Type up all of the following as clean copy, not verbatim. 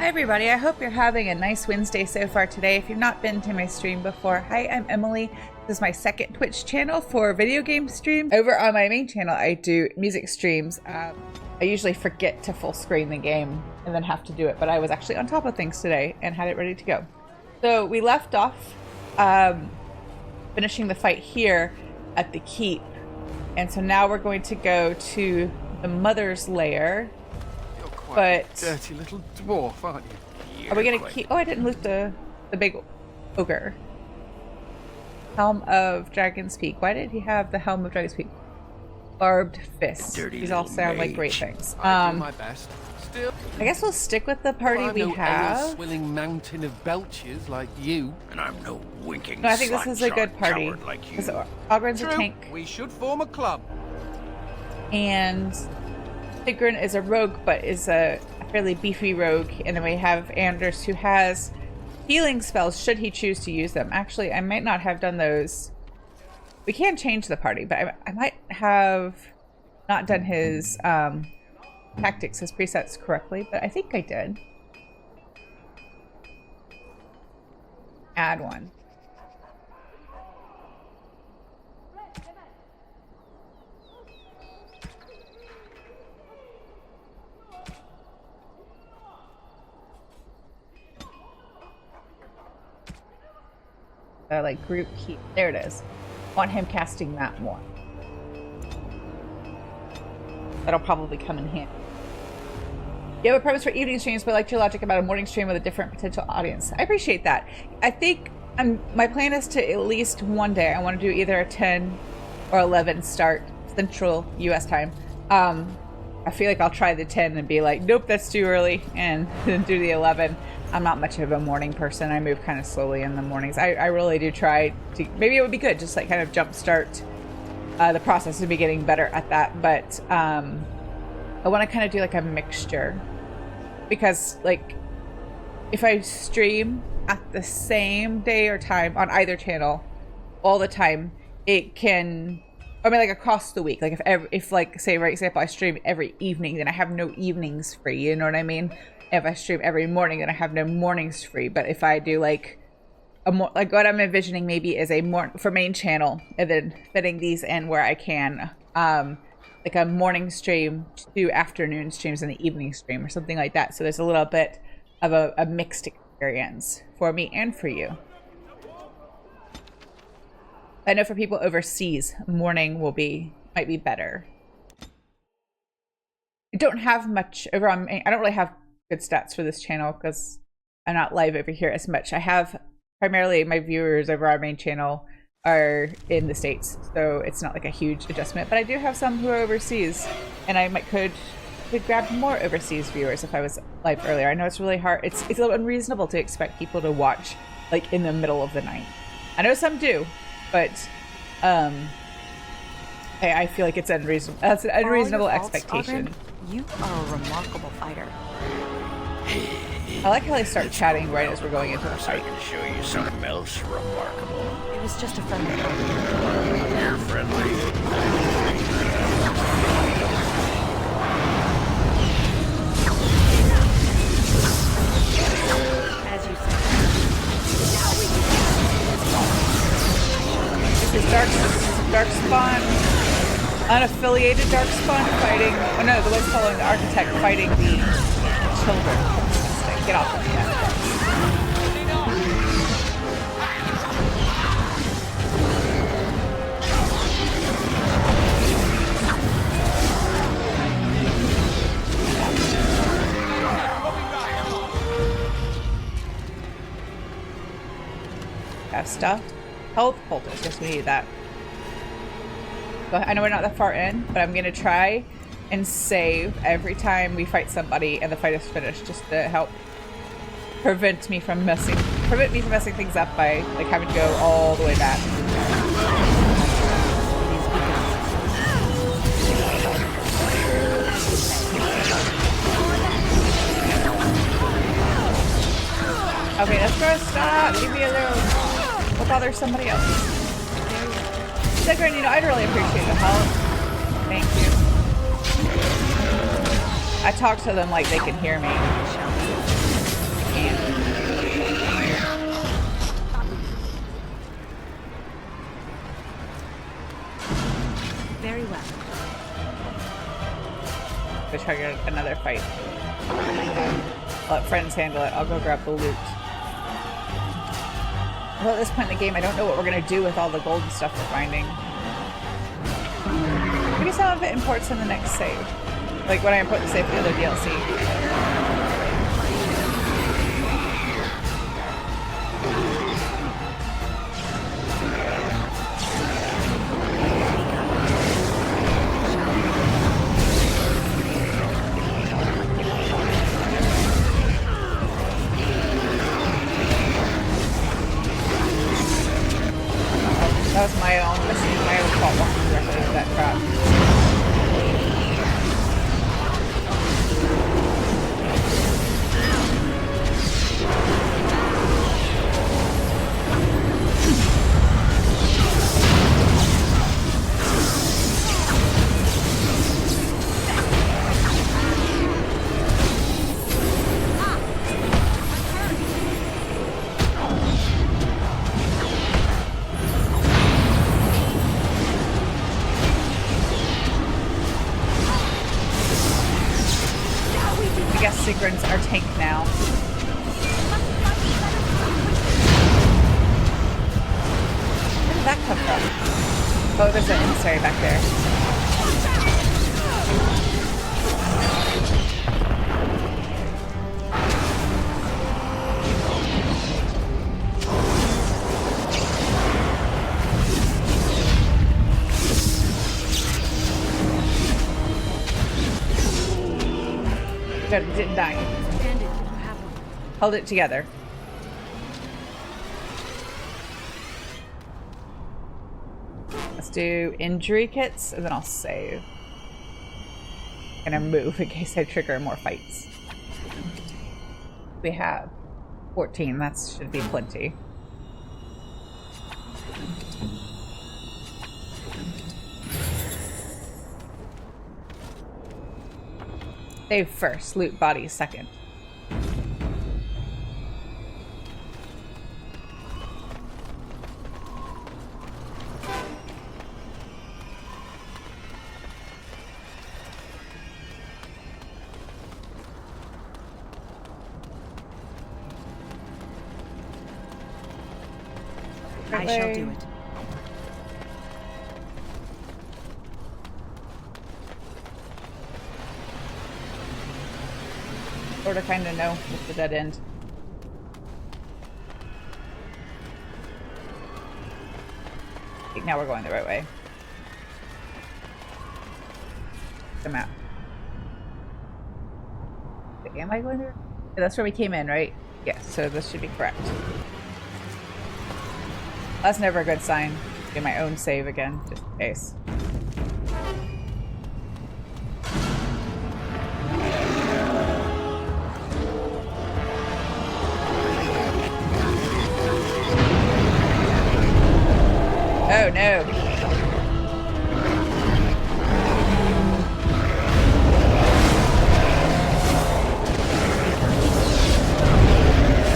Hi everybody, I hope you're having a nice Wednesday so far today. If you've not been to my stream before, hi, I'm Emily. This is my second Twitch channel for video game streams. Over on my main channel, I do music streams. I usually forget to full screen the game and then have to do it, but I was actually on top of things today and had it ready to go. So we left off finishing the fight here at the keep. And so now we're going to go to the mother's lair. But dirty little dwarf, aren't you? Are we gonna keep? Oh, I didn't loot the big ogre. Helm of Dragon's Peak. Why did he have the Helm of Dragon's Peak? Barbed fist. These all sound like great things. I do my best. Still, I guess we'll stick with the party we have. Swilling mountain of belches like you, and I'm no winking. No, I think this is a good party. Like you. Because Ogren's a tank. We should form a club. And Sigrun is a rogue, but is a fairly beefy rogue. And then we have Anders, who has healing spells should he choose to use them. Actually, I might not have done those. We can change the party, but I might have not done his tactics, his presets correctly, but I think I did. Add one. Like group keep. There it is. Want him casting that one. That'll probably come in handy. You have a premise for evening streams, but I liked your logic about a morning stream with a different potential audience. I appreciate that. I think my plan is to at least one day I want to do either a 10 or 11 start Central US time. I feel like I'll try the 10 and be like, nope, that's too early, and then do the 11. I'm not much of a morning person. I move kind of slowly in the mornings. I really do try to, maybe it would be good, just like kind of jumpstart the process and be getting better at that. But I want to kind of do like a mixture, because like if I stream at the same day or time on either channel all the time, it can, I mean, like across the week, like if like say, for example, I stream every evening, then I have no evenings free, you know what I mean? If I stream every morning, then I have no mornings free. But if I do like like what I'm envisioning maybe is for main channel, and then fitting these in where I can, like a morning stream, 2 afternoon streams, and an evening stream or something like that. So there's a little bit of a mixed experience for me and for you. I know for people overseas, morning might be better. I don't have much over on. I don't really have good stats for this channel because I'm not live over here as much. I have primarily my viewers over our main channel are in the States, so it's not like a huge adjustment, but I do have some who are overseas, and I could grab more overseas viewers if I was live earlier. I know it's really hard. It's a little unreasonable to expect people to watch like in the middle of the night. I know some do, but I feel like it's unreasonable. That's an unreasonable expectation. You are a remarkable fighter. I like how they start chatting right as we're going into the fight. I can show you something else remarkable. It was just a friendly You're friendly. as you said. This is Darkspawn, unaffiliated Darkspawn fighting. Oh no, the one's following the architect fighting the children. Get off of that. Have stuff. Health poultice. Yes, we need that. But I know we're not that far in, but I'm gonna try and save every time we fight somebody and the fight is finished, just to help prevent me from messing things up by like having to go all the way back. Okay, that's gonna stop. Leave me alone. We'll bother somebody else. Sigrun, you know, I'd really appreciate the help. Thank you. I talk to them like they can hear me. another fight. I'll let friends handle it. I'll go grab the loot. Well, at this point in the game, I don't know what we're gonna do with all the gold and stuff we're finding. Maybe some of it imports in the next save. Like when I import the save for the other DLC. That was my own mistake, my own fault walking directly into that trap. Sigrun's our tank now. Where did that come from? Oh, there's an emissary back there. Good, it didn't die. Hold it together. Let's do injury kits and then I'll save. I'm gonna move in case I trigger more fights. We have 14, that should be plenty. Save first, loot body second. I shall do it. Sort of kind of know with the dead end. I think now we're going the right way. The map. Wait, am I going there? Yeah, that's where we came in, right? Yeah, so this should be correct. That's never a good sign. Do my own save again, just in case. Oh no.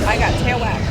I got tail whacked.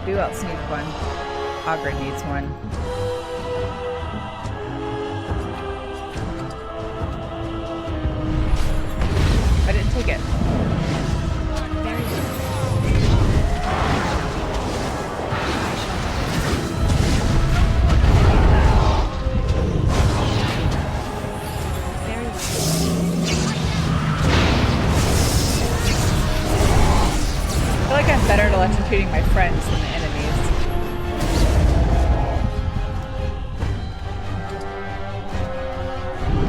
Who else needs one? Augur needs one. I didn't take it. Very good. Very well. I feel like I'm better at electrocuting my friends than the enemies.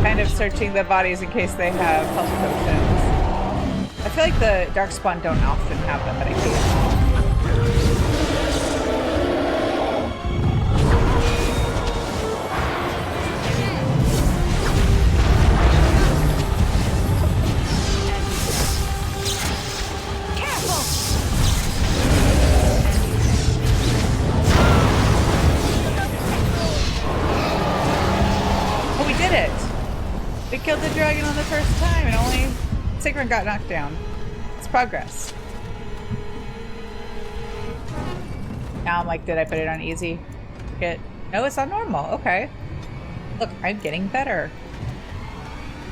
Kind of searching the bodies in case they have health potions. I feel like the Darkspawn don't often have them, but I can't. We killed the dragon on the first time and only Sigrun got knocked down. It's progress. Now I'm like, did I put it on easy? No, it's on normal. Okay. Look, I'm getting better.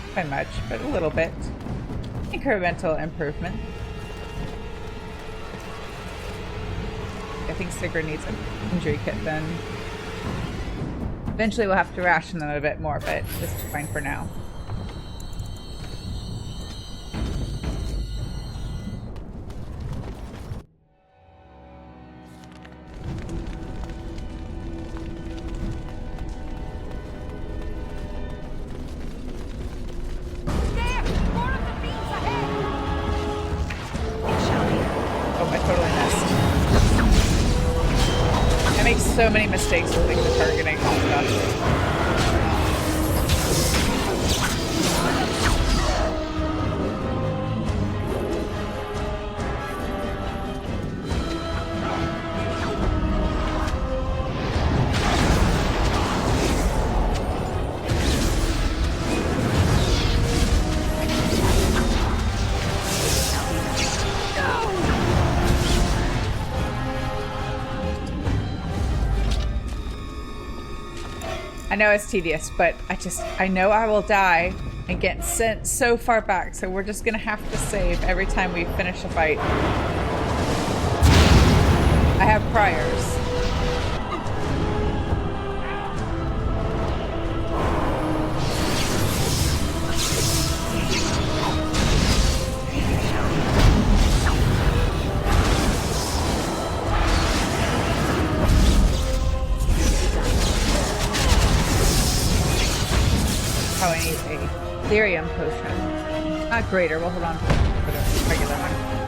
Not by much, but a little bit. Incremental improvement. I think Sigrun needs an injury kit then. Eventually we'll have to ration them a bit more, but this is fine for now. So many mistakes with like the targeting and stuff. I know it's tedious, but I know I will die and get sent so far back, so we're just gonna have to save every time we finish a fight. I have priors. Oh, I need a Therium potion. Not greater, we'll hold on for the regular one.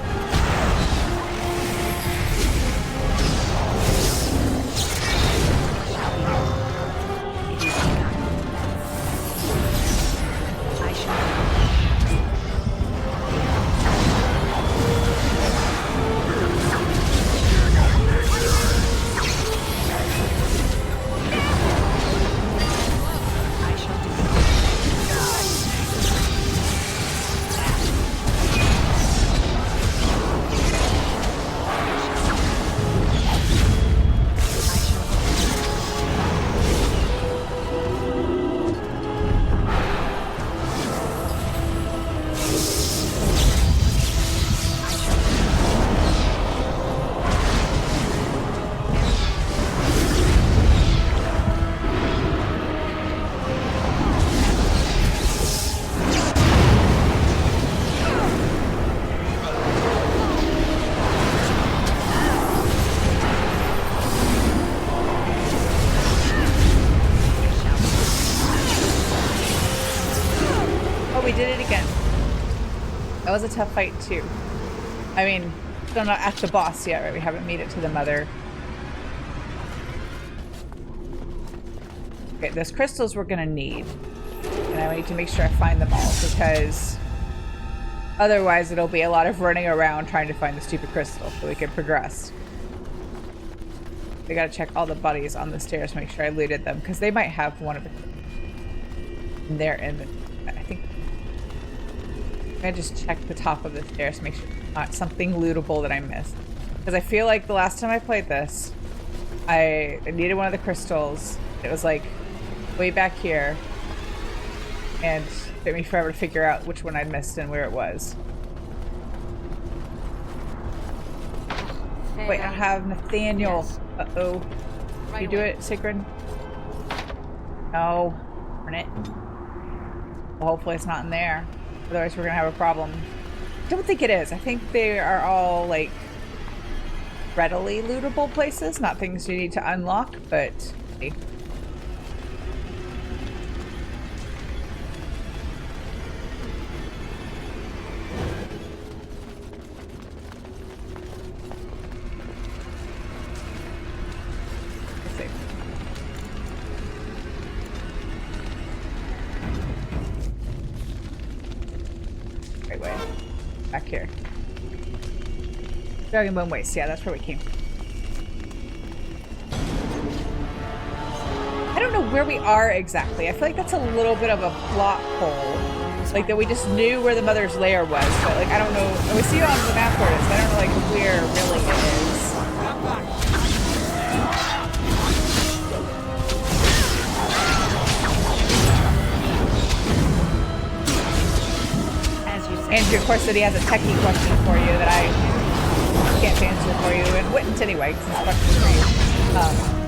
That was a tough fight too. I mean, still not at the boss yet, right? We haven't made it to the mother. Okay, those crystals we're gonna need. And I need to make sure I find them all because otherwise it'll be a lot of running around trying to find the stupid crystal so we can progress. We gotta check all the bodies on the stairs to make sure I looted them because they might have one of them there in I think I just check the top of the stairs to make sure it's not something lootable that I missed. Because I feel like the last time I played this, I needed one of the crystals. It was like way back here. And it took me forever to figure out which one I'd missed and where it was. Wait, I have Nathaniel. Yes. Uh-oh. Right, you do it, Sigrun? No. Darn it. Well, hopefully it's not in there. Otherwise we're gonna have a problem. I don't think it is. I think they are all like readily lootable places, not things you need to unlock, but Dragonbone Waste, yeah, that's where we came from. I don't know where we are exactly. I feel like that's a little bit of a plot hole. Like that we just knew where the mother's lair was, but like I don't know. We see it on the map where it is, but I don't know like where really it is. Andrew, of course, said he has a techie question for you that I can't answer for you, and wouldn't anyway, because this question is for you.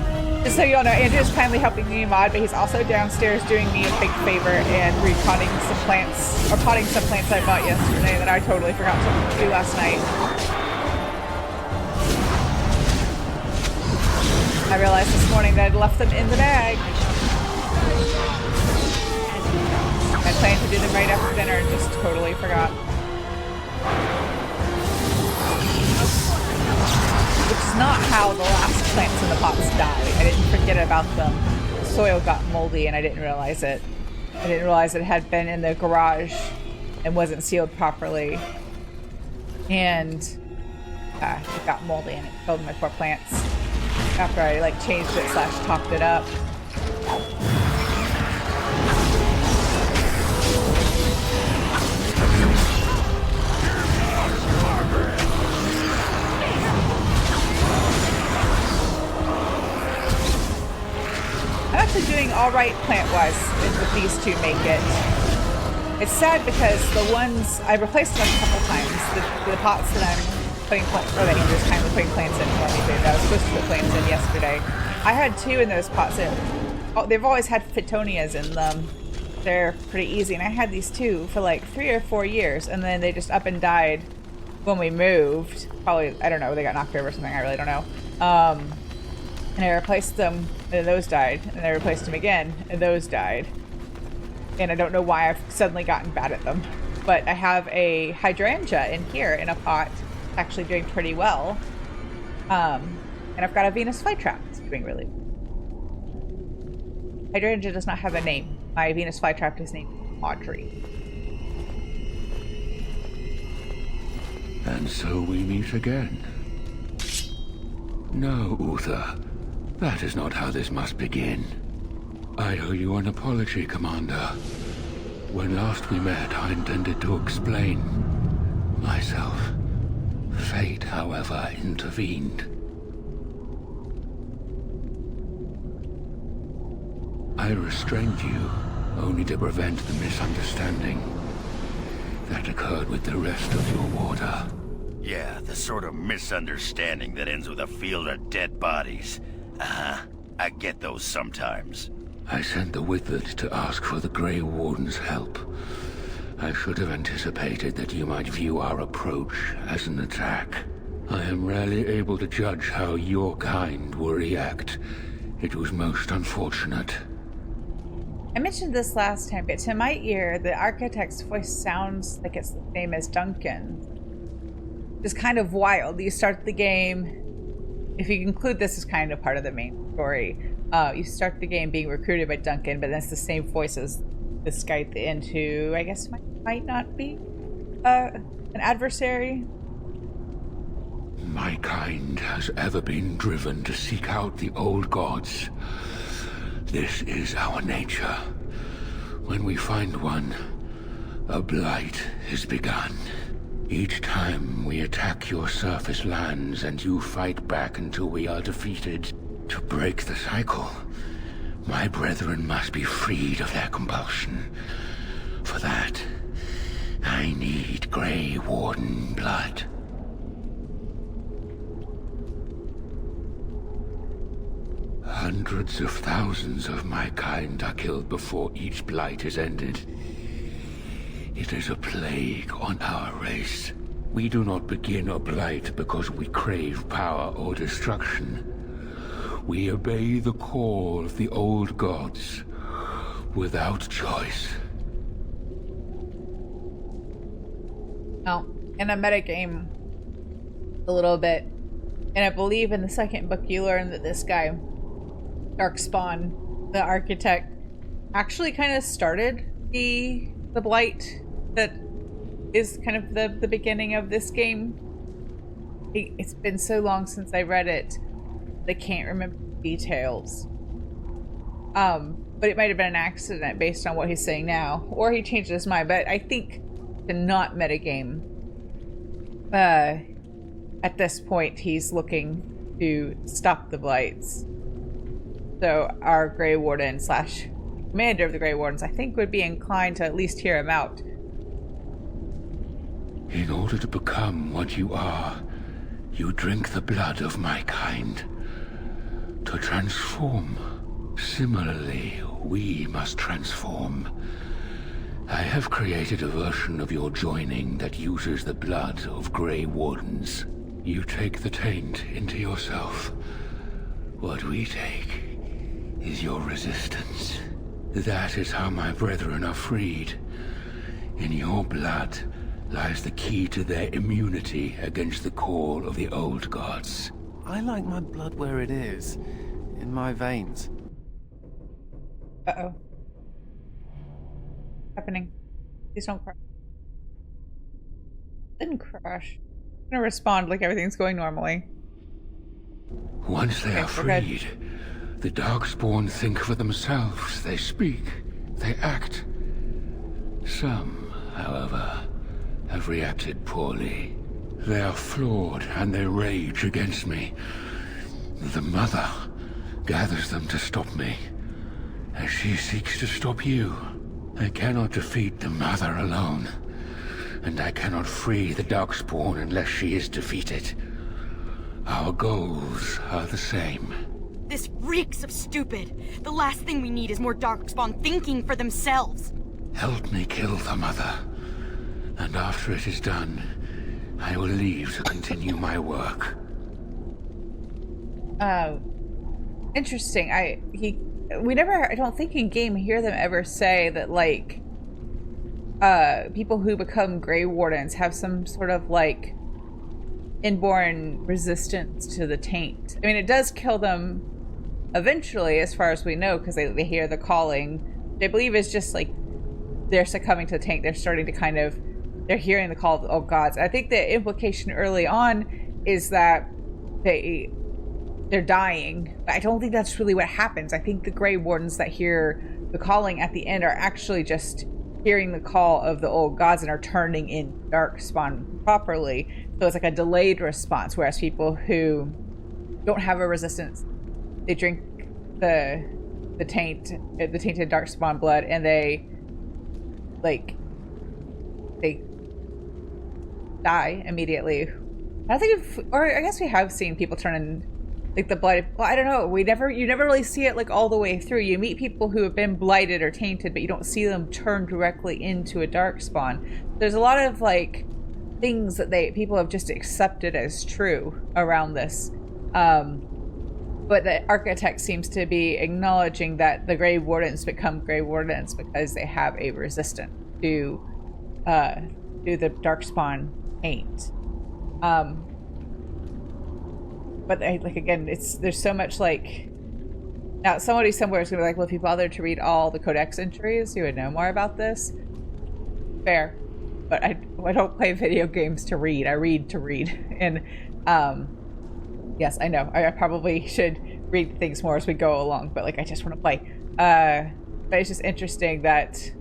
Just so you all know, Andrew's kindly helping me mod, but he's also downstairs doing me a big favor and repotting some plants, or potting some plants I bought yesterday that I totally forgot to do last night. I realized this morning that I'd left them in the bag. I planned to do them right after dinner and just totally forgot. Which is not how the last plants in the pots died. I didn't forget about them. The soil got moldy and I didn't realize it. I didn't realize it had been in the garage and wasn't sealed properly. And it got moldy and it killed my poor plants. After I like changed it / topped it up. I'm actually doing all right plant-wise with these two make it. It's sad because the ones I replaced them a couple times. The pots that I'm putting plants, or that Andrew's kindly putting plants in for me. That I was supposed to put plants in yesterday. I had 2 in those pots. They've always had Fitonias in them. They're pretty easy, and I had these 2 for like 3 or 4 years, and then they just up and died when we moved. Probably, I don't know, they got knocked over or something. I really don't know. And I replaced them, and those died. And I replaced them again, and those died. And I don't know why I've suddenly gotten bad at them. But I have a hydrangea in here in a pot, actually doing pretty well. And I've got a Venus flytrap that's doing really well. Hydrangea does not have a name. My Venus flytrap is named Audrey. And so we meet again. No, Uther. That is not how this must begin. I owe you an apology, Commander. When last we met, I intended to explain myself. Fate, however, intervened. I restrained you, only to prevent the misunderstanding that occurred with the rest of your order. Yeah, the sort of misunderstanding that ends with a field of dead bodies. I get those sometimes. I sent the Wizard to ask for the Grey Warden's help. I should have anticipated that you might view our approach as an attack. I am rarely able to judge how your kind will react. It was most unfortunate. I mentioned this last time, but to my ear, the architect's voice sounds like it's the same as Duncan. It's kind of wild. You start the game, if you include this as kind of part of the main story, you start the game being recruited by Duncan, but that's the same voice as this guy at the end who I guess might not be an adversary. My kind has ever been driven to seek out the old gods. This is our nature. When we find one, a blight is begun. Each time we attack your surface lands and you fight back until we are defeated. To break the cycle, my brethren must be freed of their compulsion. For that, I need Grey Warden blood. Hundreds of thousands of my kind are killed before each blight is ended. It is a plague on our race. We do not begin a blight because we crave power or destruction. We obey the call of the old gods without choice. Well, in a metagame, a little bit, and I believe in the second book you learn that this guy, Darkspawn, the architect, actually kind of started the blight that is kind of the beginning of this game. It's been so long since I read it, I can't remember details. But it might have been an accident based on what he's saying now, or he changed his mind. But I think to not metagame, at this point, he's looking to stop the blights. So our Grey Warden slash commander of the Grey Wardens, I think, would be inclined to at least hear him out. In order to become what you are, you drink the blood of my kind. To transform, similarly, we must transform. I have created a version of your joining that uses the blood of Grey Wardens. You take the taint into yourself. What we take is your resistance. That is how my brethren are freed. In your blood lies the key to their immunity against the call of the old gods. I like my blood where it is, in my veins. Uh-oh. Happening. Please don't crash. Didn't crash. I'm gonna respond like everything's going normally. Once they are we're good. freed, the Darkspawn think for themselves. They speak. They act. Some, however, have reacted poorly. They are flawed and they rage against me. The Mother gathers them to stop me, as she seeks to stop you. I cannot defeat the Mother alone, and I cannot free the Darkspawn unless she is defeated. Our goals are the same. This reeks of stupid. The last thing we need is more Darkspawn thinking for themselves. Help me kill the Mother, and after it is done, I will leave to continue my work. Interesting. I don't think in game hear them ever say that, like, people who become Grey Wardens have some sort of, like, inborn resistance to the taint. I mean, it does kill them eventually, as far as we know, because they hear the calling. They believe it's just, like, they're succumbing to the taint. They're starting to they're hearing the call of the old gods. I think the implication early on is that they're dying. But I don't think that's really what happens. I think the Grey Wardens that hear the calling at the end are actually just hearing the call of the old gods and are turning in Darkspawn properly. So it's like a delayed response, whereas people who don't have a resistance, they drink the tainted Darkspawn blood, and they die immediately. I don't think or I guess we have seen people turn in, like, the blood. Well, I don't know. You never really see it, like, all the way through. You meet people who have been blighted or tainted, but you don't see them turn directly into a Darkspawn. There's a lot of, like, things that people have just accepted as true around this. But the architect seems to be acknowledging that the Grey Wardens become Grey Wardens because they have a resistance to the Darkspawn taint. But again, there's so much, like, now somebody somewhere is gonna be like, well, if you bothered to read all the codex entries, you would know more about this. Fair, but I don't play video games to read. I read to read, and yes, I know I probably should read things more as we go along. But, like, I just want to play. But it's just interesting that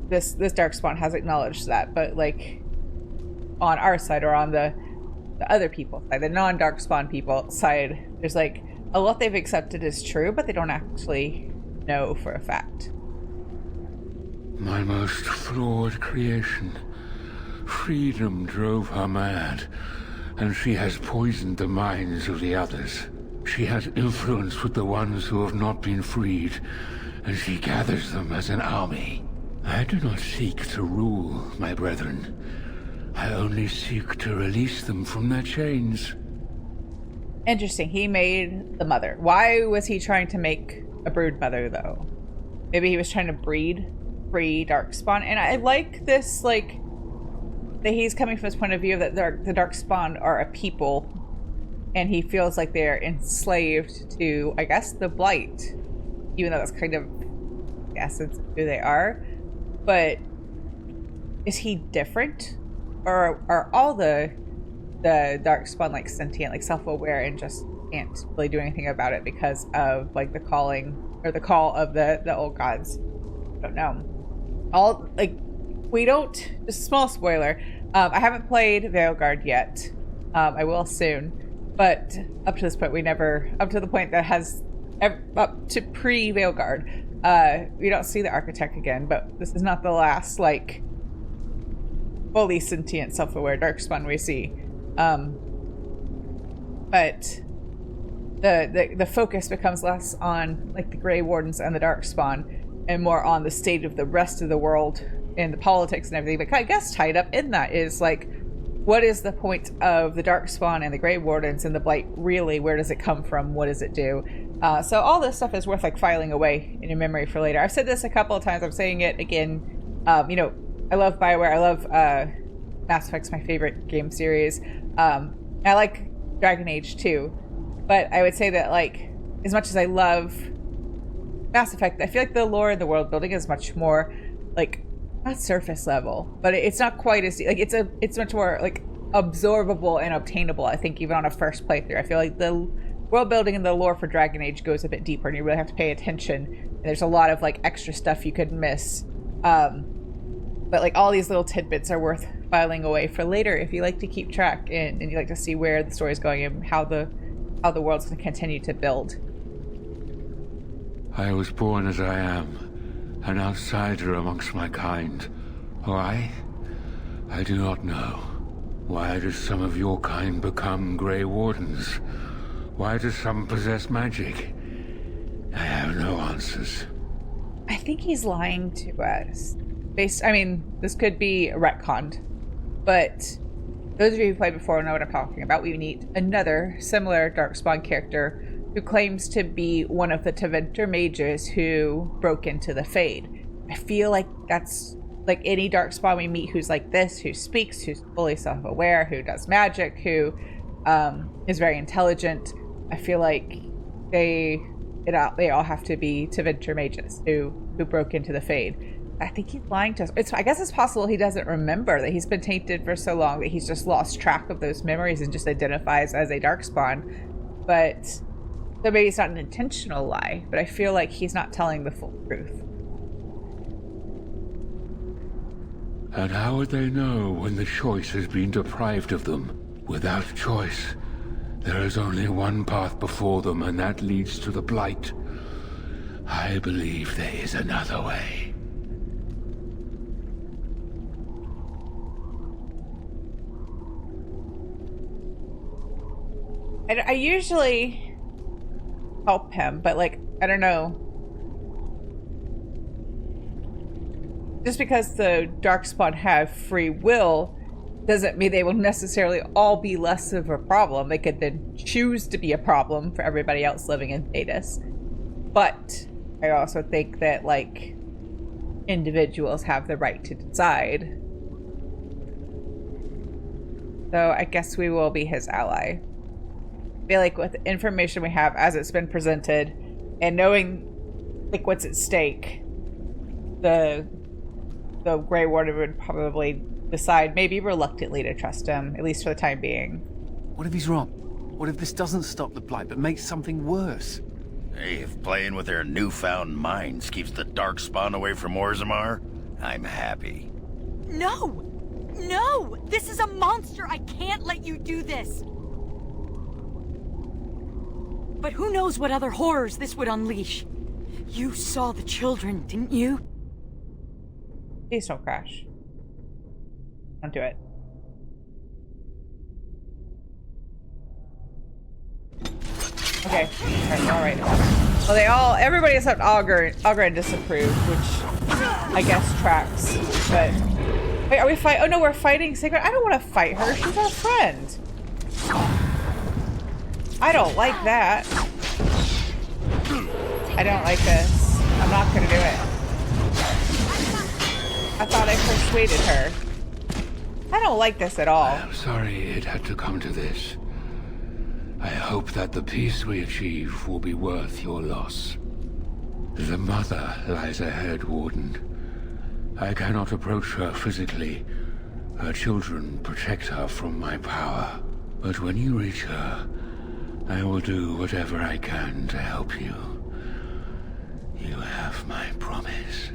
this Darkspawn has acknowledged that, but, like, on our side, or on the other people's side, the non-Darkspawn people side, there's, like, a lot they've accepted as true, but they don't actually know for a fact. My most flawed creation. Freedom drove her mad, and she has poisoned the minds of the others. She has influence with the ones who have not been freed, and she gathers them as an army. I do not seek to rule, my brethren. I only seek to release them from their chains. Interesting. He made the mother. Why was he trying to make a brood mother, though? Maybe he was trying to breed free Darkspawn. And I like this, like, that he's coming from this point of view that the Darkspawn are a people, and he feels like they're enslaved to, I guess, the Blight, even though that's kind of the essence of who they are. But is he different? Or are all the the Darkspawn like sentient, like self-aware, and just can't really do anything about it because of like the calling or the call of the old gods. I don't know. All like we don't. Just a small spoiler. I haven't played Veilguard yet. I will soon, but up to this point, up to the point that has up to pre-Veilguard, we don't see the Architect again. But this is not the last like fully sentient, self-aware Darkspawn we see. But the focus becomes less on like the Grey Wardens and the Darkspawn, and more on the state of the rest of the world and the politics and everything. But I guess tied up in that is like, what is the point of the Darkspawn and the Grey Wardens and the Blight really? Where does it come from? What does it do? So all this stuff is worth like filing away in your memory for later. I've said this a couple of times. I'm saying it again. You know, I love Bioware. I love Mass Effect's my favorite game series. I like Dragon Age too. But I would say that like, as much as I love Mass Effect, I feel like the lore and the world building is much more like, not surface level, but it's not quite as like it's much more like absorbable and obtainable. I think even on a first playthrough, I feel like the world building and the lore for Dragon Age goes a bit deeper, and you really have to pay attention. And there's a lot of like extra stuff you could miss, but like all these little tidbits are worth filing away for later if you like to keep track and you like to see where the story is going and how the world's going to continue to build. I was born as I am, an outsider amongst my kind. Why? I do not know. Why does some of your kind become Grey Wardens? Why do some possess magic? I have no answers. I think he's lying to us. This could be retconned, but those of you who played before know what I'm talking about. We meet another similar Darkspawn character who claims to be one of the Tevinter mages who broke into the Fade. I feel like that's like any Darkspawn we meet who's like this, who speaks, who's fully self-aware, who does magic, who is very intelligent. I feel like they all have to be Tevinter mages who broke into the Fade. I think he's lying to us. I guess it's possible he doesn't remember, that he's been tainted for so long that he's just lost track of those memories and just identifies as a Darkspawn. But so maybe it's not an intentional lie, but I feel like he's not telling the full truth. And how would they know when the choice has been deprived of them? Without choice, there is only one path before them, and that leads to the Blight. I believe there is another way. I usually help him, but like, I don't know. Just because the Darkspawn have free will doesn't mean they will necessarily all be less of a problem. They could then choose to be a problem for everybody else living in Thedas. But I also think that like individuals have the right to decide. So I guess we will be his ally. I feel like with the information we have as it's been presented and knowing like what's at stake, the Grey Warden would probably decide maybe reluctantly to trust him, at least for the time being. What if he's wrong? What if this doesn't stop the Blight but makes something worse? Hey, if playing with their newfound minds keeps the Darkspawn away from Orzammar, I'm happy. No! No! This is a monster! I can't let you do this! But who knows what other horrors this would unleash? You saw the children, didn't you? Please don't crash. Don't do it. Okay. Alright. Well, everybody except Augur and disapprove, which I guess tracks. But wait, are we fight? Oh no, we're fighting Sigrid. I don't want to fight her. She's our friend. I don't like that. I don't like this. I'm not gonna do it. I thought I persuaded her. I don't like this at all. I'm sorry it had to come to this. I hope that the peace we achieve will be worth your loss. The mother lies ahead, Warden. I cannot approach her physically. Her children protect her from my power. But when you reach her, I will do whatever I can to help you. You have my promise.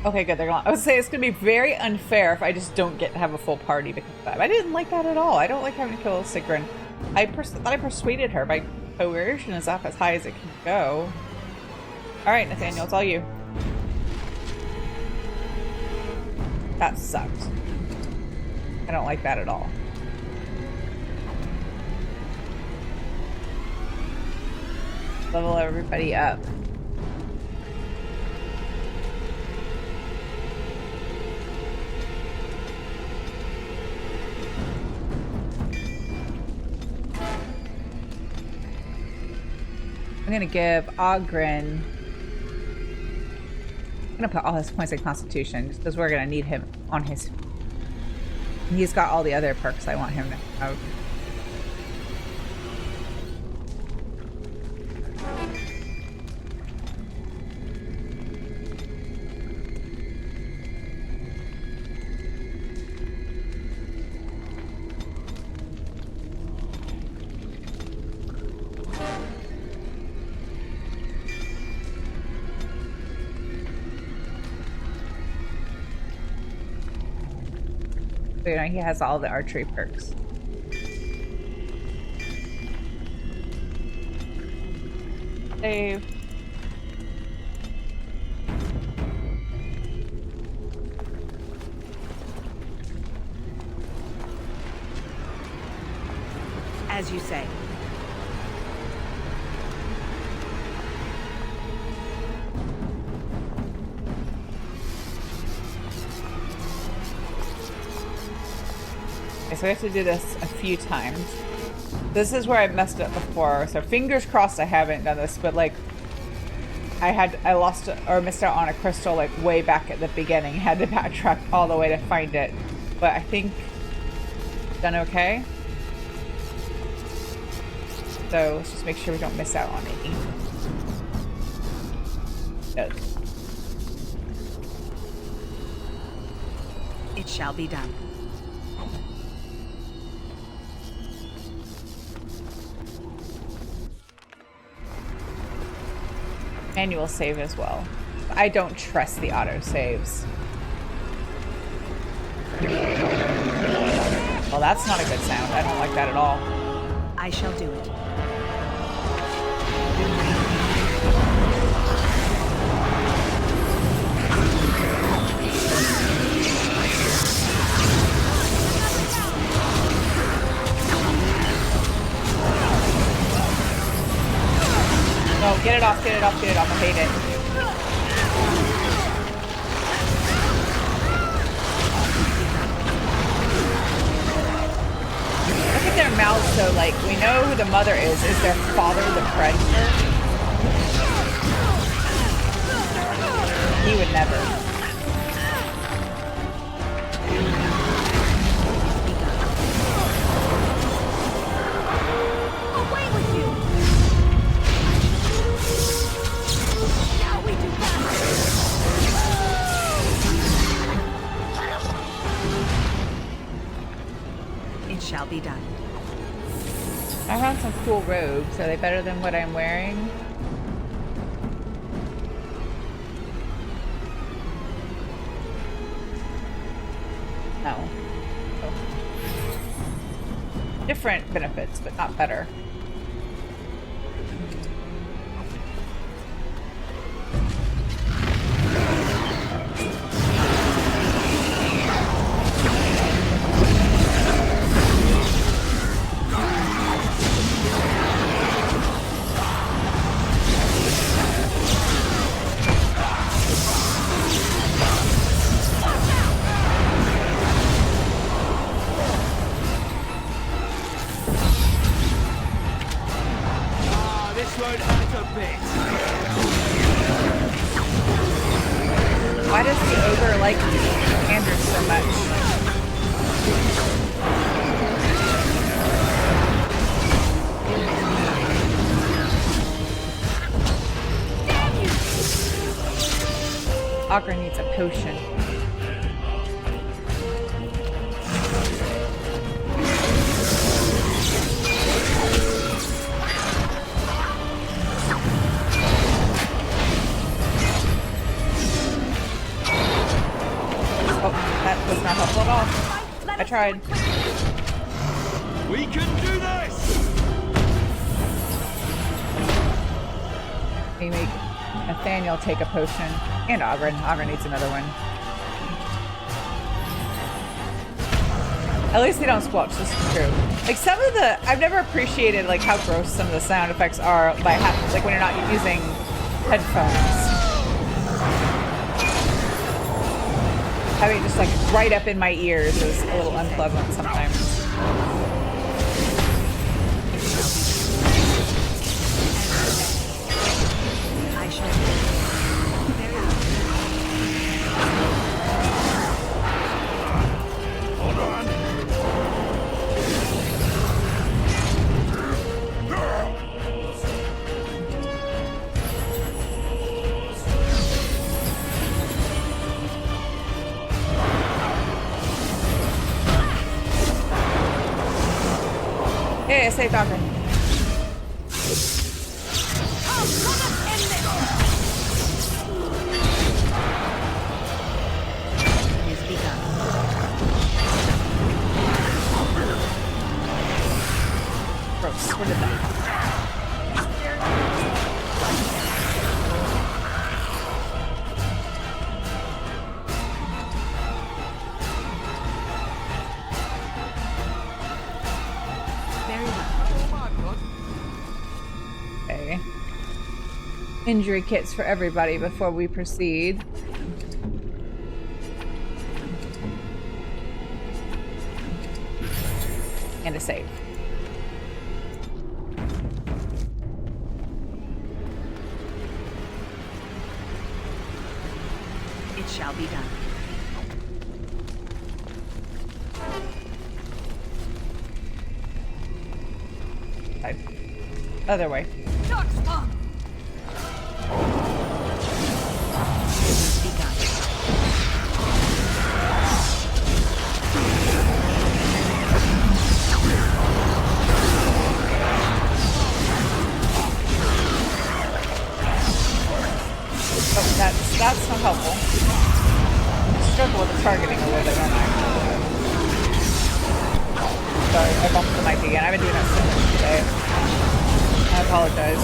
Okay, good. They're gone. I would say it's gonna be very unfair if I just don't get to have a full party because of that. I didn't like that at all. I don't like having to kill Sigrun. I thought I persuaded her. My coercion is up as high as it can go. All right, Nathaniel, it's all you. That sucked. I don't like that at all. Level everybody up. I'm gonna give Ogren. I'm gonna put all his points in Constitution just because we're gonna need him on his. He's got all the other perks I want him to have. You know, he has all the archery perks. Save. As you say. Okay, so we have to do this a few times. This is where I messed up before, so fingers crossed I haven't done this, but like I lost or missed out on a crystal like way back at the beginning. Had to backtrack all the way to find it. But I think done okay. So let's just make sure we don't miss out on any. Good. It shall be done. Manual save as well. I don't trust the auto saves. Well, that's not a good sound. I don't like that at all. I shall do it. No, get it off, get it off, get it off. I hate it. Look at their mouths so like, we know who the mother is their father the predator? He would never. Away with you! Now we do It shall be done. I found some cool robes. Are they better than what I'm wearing? No. Oh. Different benefits, but not better. Why does the ogre like Anders so much? Ogre needs a potion. tried. We can do this! We make Nathaniel take a potion. And Ogren. Ogren needs another one. At least they don't squelch, this is true. Like some of the, I've never appreciated like how gross some of the sound effects are by like when you're not using headphones. Having it just like right up in my ears is a little unpleasant sometimes. I shall. Hold on. Yeah, say doctor. Is begun. Gross. Where did that come? Very well. Okay. Injury kits for everybody before we proceed. And a save. It shall be done. Side. Other way. Darkspawn! Begun. Oh, that's not helpful. I struggle with the targeting a little bit, don't I? Sorry, I bumped the mic again. I've been doing that so much today. I apologize.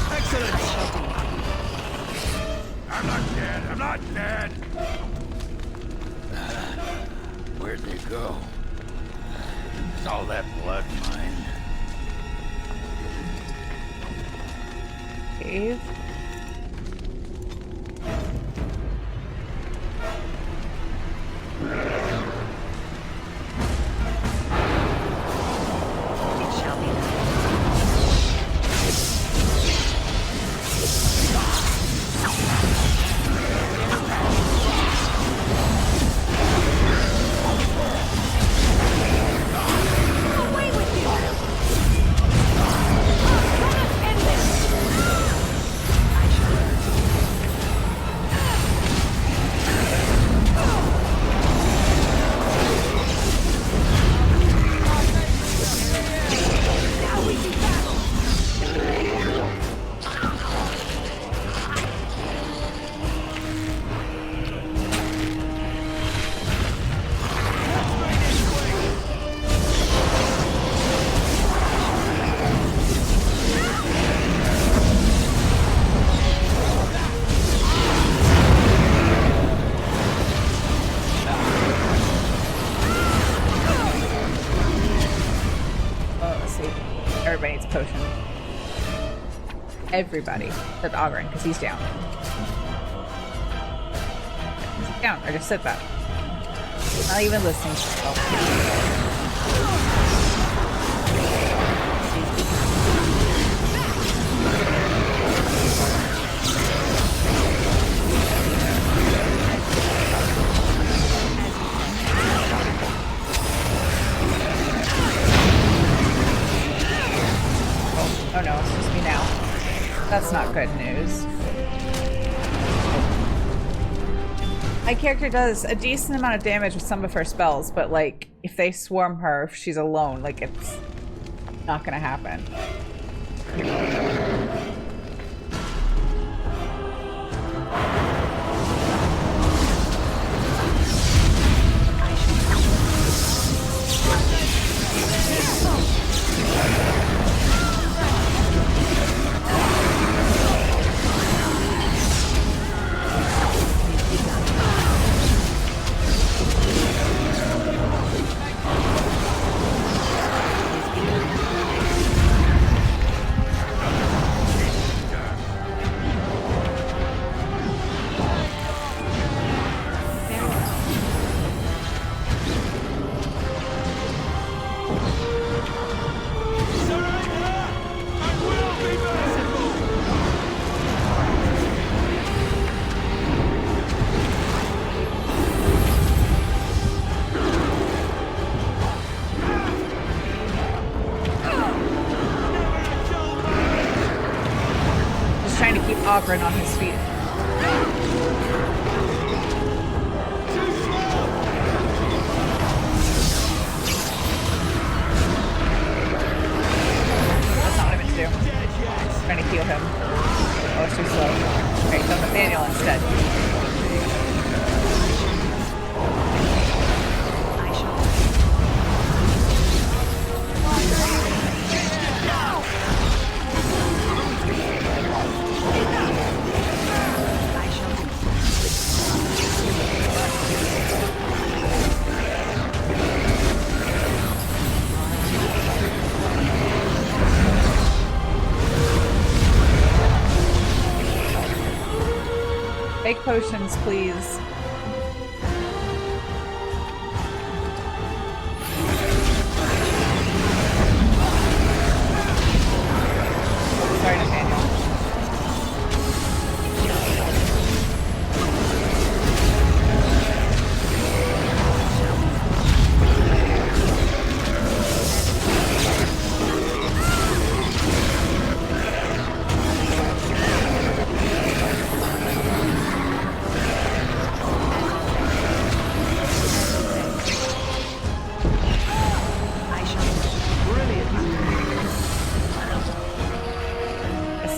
I shall do. I'm not dead. I'm not dead. Where'd they go? Is all that blood mine? Cave. It shall be done. Away with you! Let us end this! I shall. Now we do battle. Oh, let's see. Everybody needs a potion. Everybody. Except Ogren, because he's down. Sit down, or just sit back. Not even listening to yourself. As That's not good news. My character does a decent amount of damage with some of her spells, but like, if they swarm her, if she's alone, like, it's not gonna happen. Ogren on his feet. That's not what I meant to do. I'm trying to heal him. Oh, it's too slow. Okay, so Nathaniel instead. Make potions, please. Sorry, Nathaniel.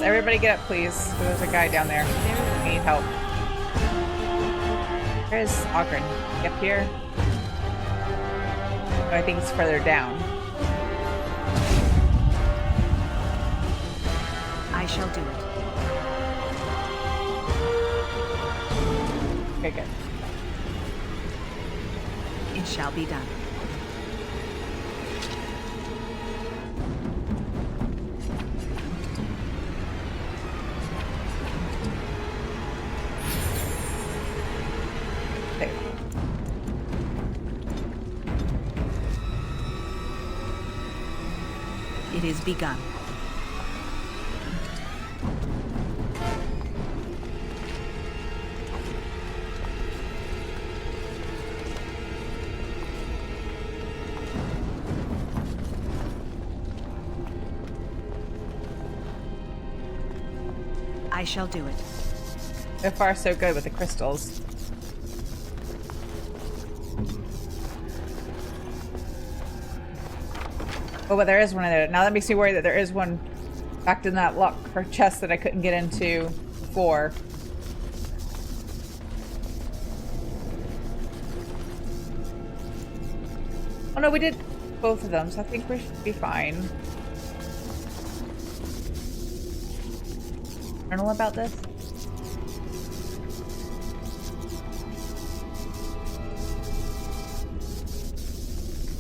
Everybody get up, please. There's a guy down there. We need help. Where's Ogren? Up here? Oh, I think it's further down. I shall do it. Okay, good. It shall be done. It is begun. I shall do it. So far, so good with the crystals. Oh, but there is one in there. Now that makes me worry that there is one back in that lock or chest that I couldn't get into before. Oh no, we did both of them, so I think we should be fine. I don't know about this.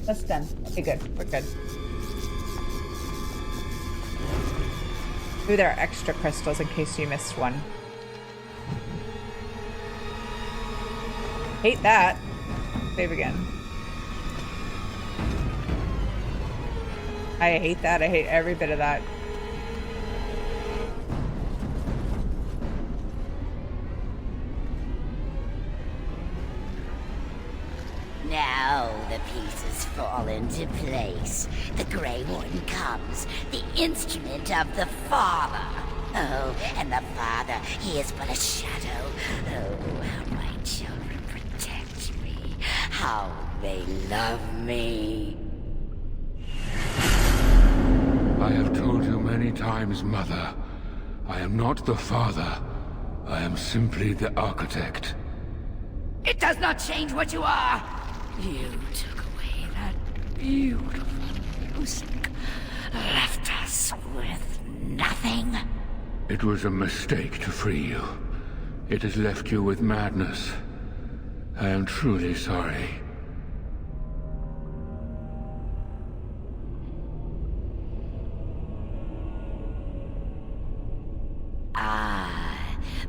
That's done. Okay, good. We're good. Ooh, there are extra crystals in case you missed one. Hate that. Save again. I hate that. I hate every bit of that. Now the pieces fall into place. The Grey Warden comes, the instrument of the Father. Oh, and the father, he is but a shadow. Oh, how my children protect me. How they love me. I have told you many times, Mother. I am not the father. I am simply the architect. It does not change what you are. You took away that beautiful music, left us with nothing. It was a mistake to free you. It has left you with madness. I am truly sorry.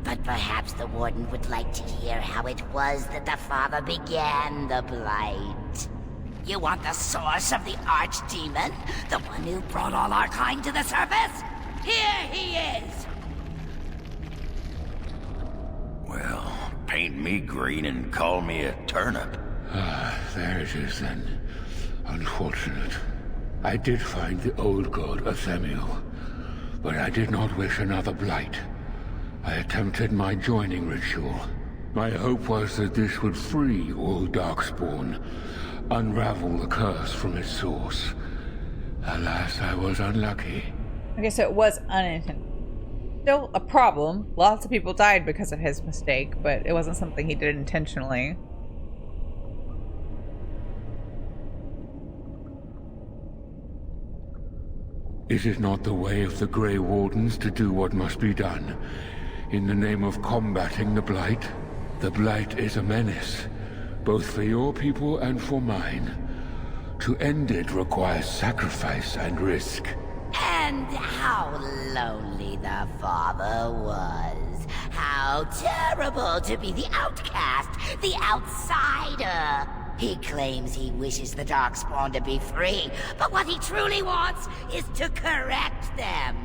But perhaps the Warden would like to hear how it was that the father began the Blight. You want the source of the Archdemon? The one who brought all our kind to the surface? Here he is! Well, paint me green and call me a turnip. Ah, there it is then. Unfortunate. I did find the old god Athemiel, but I did not wish another Blight. I attempted my joining ritual. My hope was that this would free all Darkspawn, unravel the curse from its source. Alas, I was unlucky. Okay, so it was unintended. Still a problem. Lots of people died because of his mistake, but it wasn't something he did intentionally. It is not the way of the Grey Wardens to do what must be done. In the name of combating the Blight. The Blight is a menace, both for your people and for mine. To end it requires sacrifice and risk. And how lonely the father was. How terrible to be the outcast, the outsider. He claims he wishes the Darkspawn to be free, but what he truly wants is to correct them.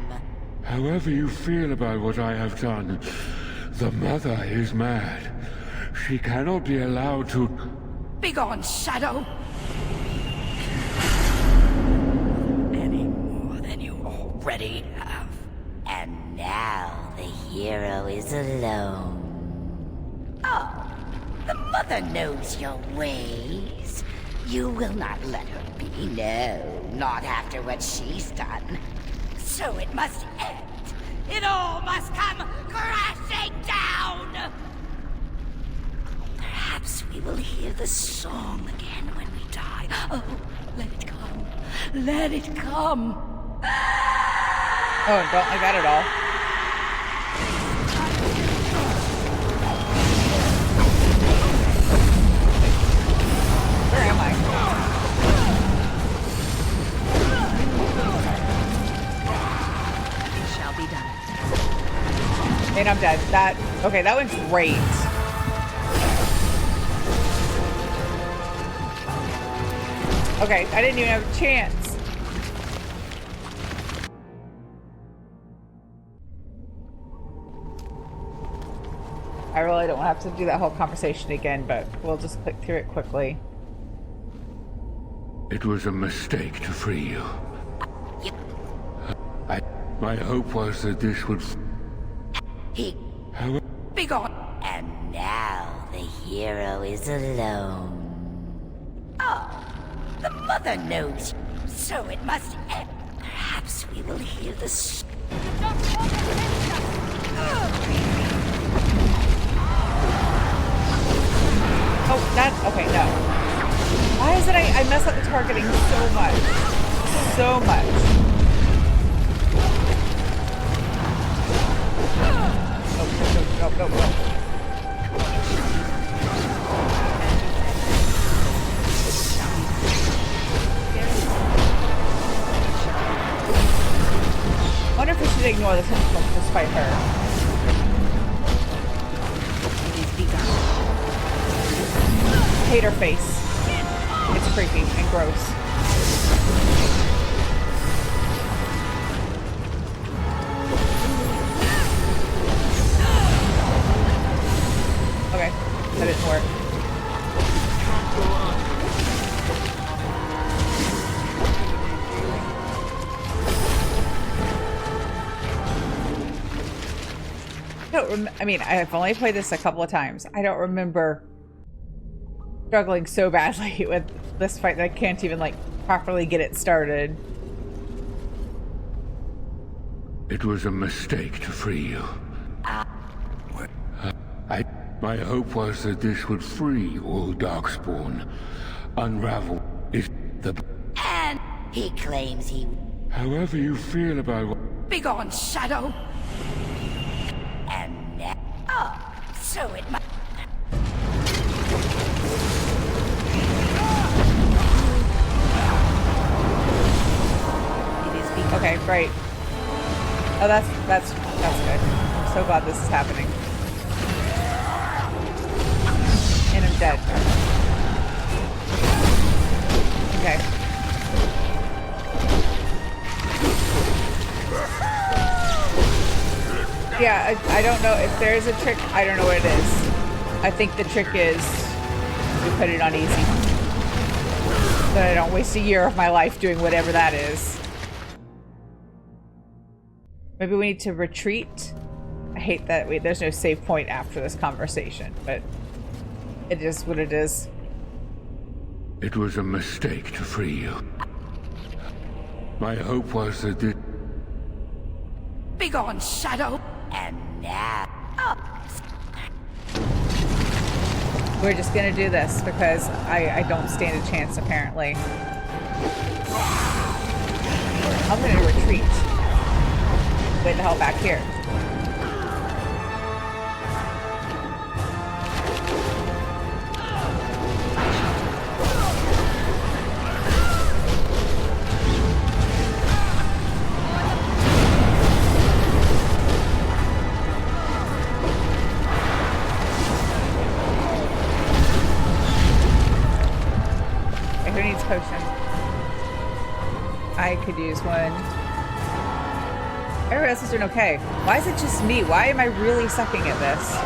However you feel about what I have done, the Mother is mad. She cannot be allowed to... Begone, Shadow! Any more than you already have. And now the hero is alone. Oh, the Mother knows your ways. You will not let her be, no, not after what she's done. So it must end. It all must come crashing down! Perhaps we will hear the song again when we die. Oh, let it come. Let it come. Oh, don't like that at all. Where am I? It shall be done. And I'm dead. Okay, that went great. Okay, I didn't even have a chance. I really don't have to do that whole conversation again, but we'll just click through it quickly. It was a mistake to free you. My hope was that this would... However... Begone. And now the hero is alone. Oh, the Mother knows. So it must end. Perhaps we will hear the... Oh, that's... Okay, no. Why is it I mess up the targeting so much? So much. Go. I wonder if we should ignore the tentacle and just fight her. It is begun. Hate her face. It's creepy and gross. Okay, that didn't work. don't I mean, I've only played this a couple of times. I don't remember struggling so badly with this fight that I can't even, like, properly get it started. It was a mistake to free you. My hope was that this would free all Darkspawn. Unravel is the... And he claims he... However you feel about what... Begone, Shadow! And now... Oh, so it might... It is begun. Okay, great. Oh, that's good. I'm so glad this is happening. And I'm dead. Okay. Yeah, I don't know if there's a trick. I don't know what it is. I think the trick is we put it on easy. So that I don't waste a year of my life doing whatever that is. Maybe we need to retreat. I hate that there's no save point after this conversation, but it is what it is. It was a mistake to free you. My hope was that this... Begone, Shadow! And now... Oh, We're just gonna do this because I don't stand a chance, apparently. I'm gonna retreat. Wait the hell back here. Okay, who needs potion? I could use one. Everybody else is doing okay. Why is it just me? Why am I really sucking at this?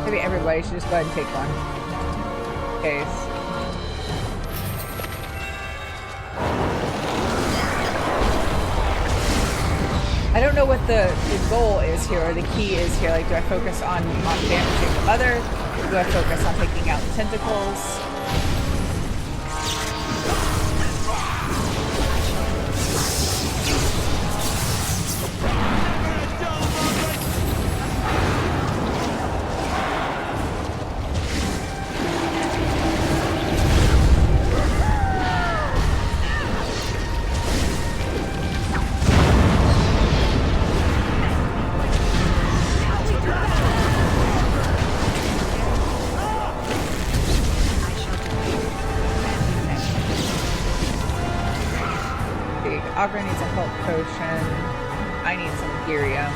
Maybe everybody should just go ahead and take one. Case. I don't know what the goal is here, or the key is here. Like, do I focus on damaging the mother? Do I focus on taking out the tentacles? Augur needs a health potion. I need some Girium.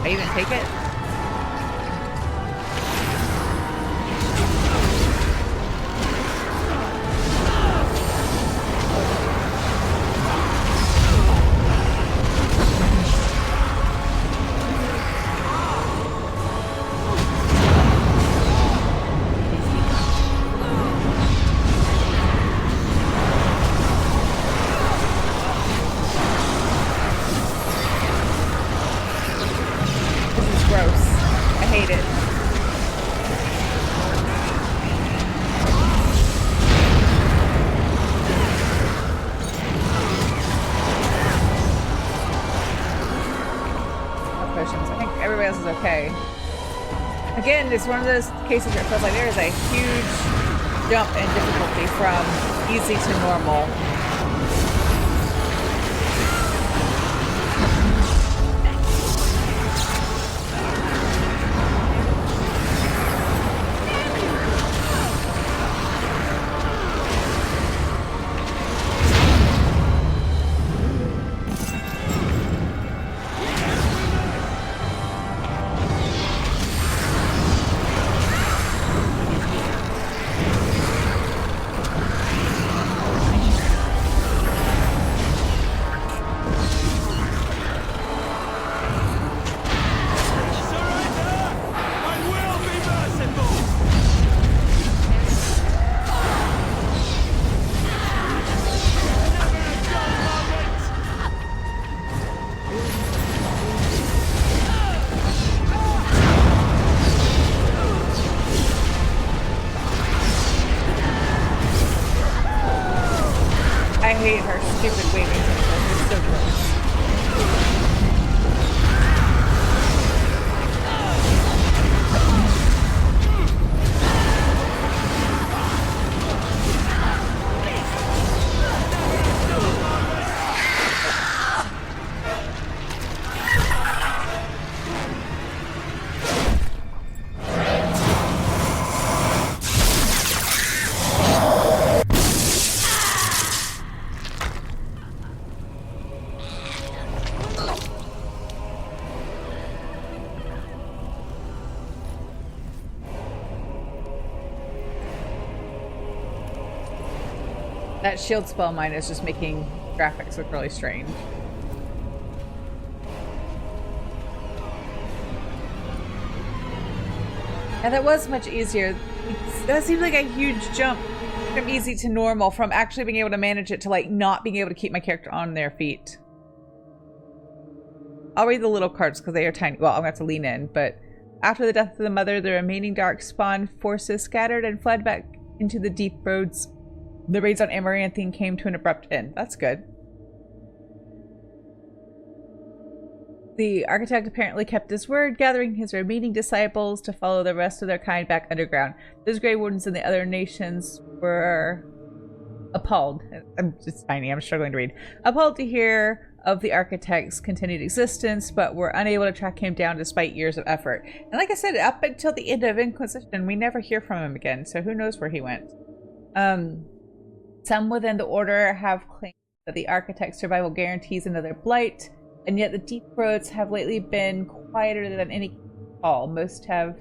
I even take it? okay. Again, it's one of those cases where it feels like there is a huge jump in difficulty from easy to normal. I hate her stupid waving tentacles. It's so gross. That shield spell of mine is just making graphics look really strange. And that was much easier. That seemed like a huge jump from easy to normal, from actually being able to manage it to like not being able to keep my character on their feet. I'll read the little cards because they are tiny. Well, I'm gonna have to lean in, but after the death of the mother, the remaining Darkspawn forces scattered and fled back into the deep roads. The raids on Amaranthine came to an abrupt end. That's good. The architect apparently kept his word, gathering his remaining disciples to follow the rest of their kind back underground. Those Grey Wardens and the other nations were appalled. I'm just tiny, I'm struggling to read. Appalled to hear of the architect's continued existence, but were unable to track him down despite years of effort. And like I said, up until the end of Inquisition, we never hear from him again, so who knows where he went. Some within the Order have claimed that the architect's survival guarantees another blight, and yet the deep roads have lately been quieter than any call. Most have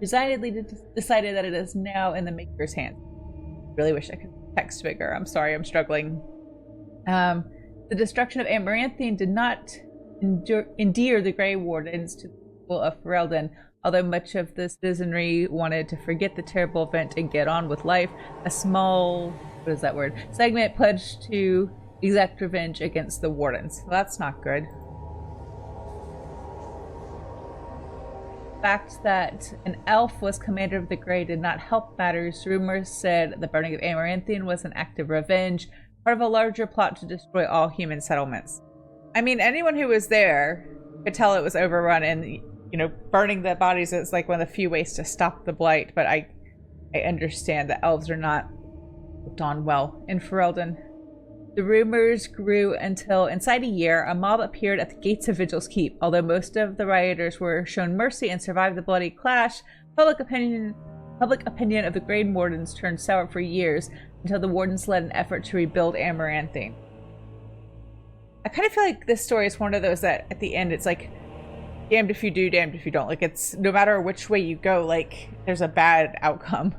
resignedly decided that it is now in the Maker's hands. Really wish I could text bigger. I'm sorry, I'm struggling. The destruction of Amaranthine did not endear the Grey Wardens to the people of Ferelden. Although much of the citizenry wanted to forget the terrible event and get on with life, a small, what is that word, segment pledged to exact revenge against the Wardens. So that's not good. The fact that an elf was commander of the Grey did not help matters. Rumors said the burning of Amaranthine was an act of revenge, part of a larger plot to destroy all human settlements. I mean, anyone who was there could tell it was overrun, and you know, burning the bodies is like one of the few ways to stop the blight, but I understand that elves are not looked on well in Ferelden. The rumors grew until, inside a year, a mob appeared at the gates of Vigil's Keep. Although most of the rioters were shown mercy and survived the bloody clash, public opinion of the Grey Wardens turned sour for years, until the Wardens led an effort to rebuild Amaranthine. I kind of feel like this story is one of those that, at the end, it's like, damned if you do, damned if you don't. Like, it's no matter which way you go, like, there's a bad outcome.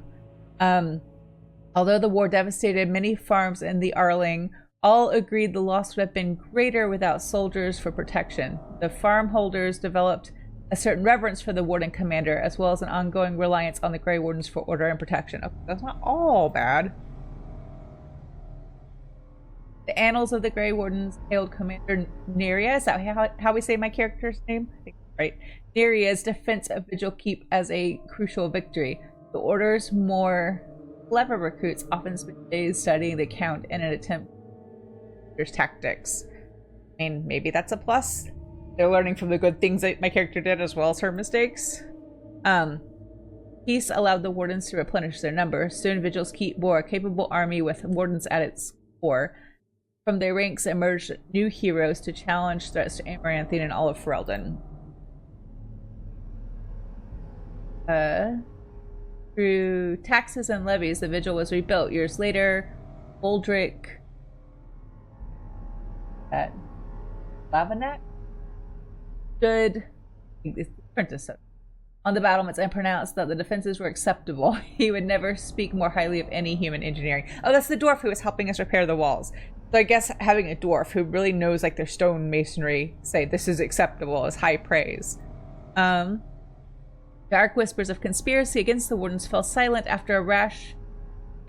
Although the war devastated many farms in the Arling, all agreed the loss would have been greater without soldiers for protection. The farm holders developed a certain reverence for the Warden commander, as well as an ongoing reliance on the Grey Wardens for order and protection. Okay, that's not all bad. The annals of the Grey Wardens hailed Commander Neria. Is that how we say my character's name? I think that's right. Neria's defense of Vigil Keep as a crucial victory. The Order's more clever recruits often spend days studying the Count in an attempt there's tactics. I mean, maybe that's a plus. they're learning from the good things that my character did as well as her mistakes. Peace allowed the Wardens to replenish their numbers. Soon, Vigil's bore a capable army with Wardens at its core. From their ranks emerged new heroes to challenge threats to Amaranthine and all of Ferelden. Through taxes and levies, the Vigil was rebuilt. Years later, Uldric at Lavanak stood on the battlements and pronounced that the defenses were acceptable. He would never speak more highly of any human engineering. Oh, that's the dwarf who was helping us repair the walls. So I guess having a dwarf who really knows like their stone masonry say this is acceptable is high praise. Dark whispers of conspiracy against the Wardens fell silent after a rash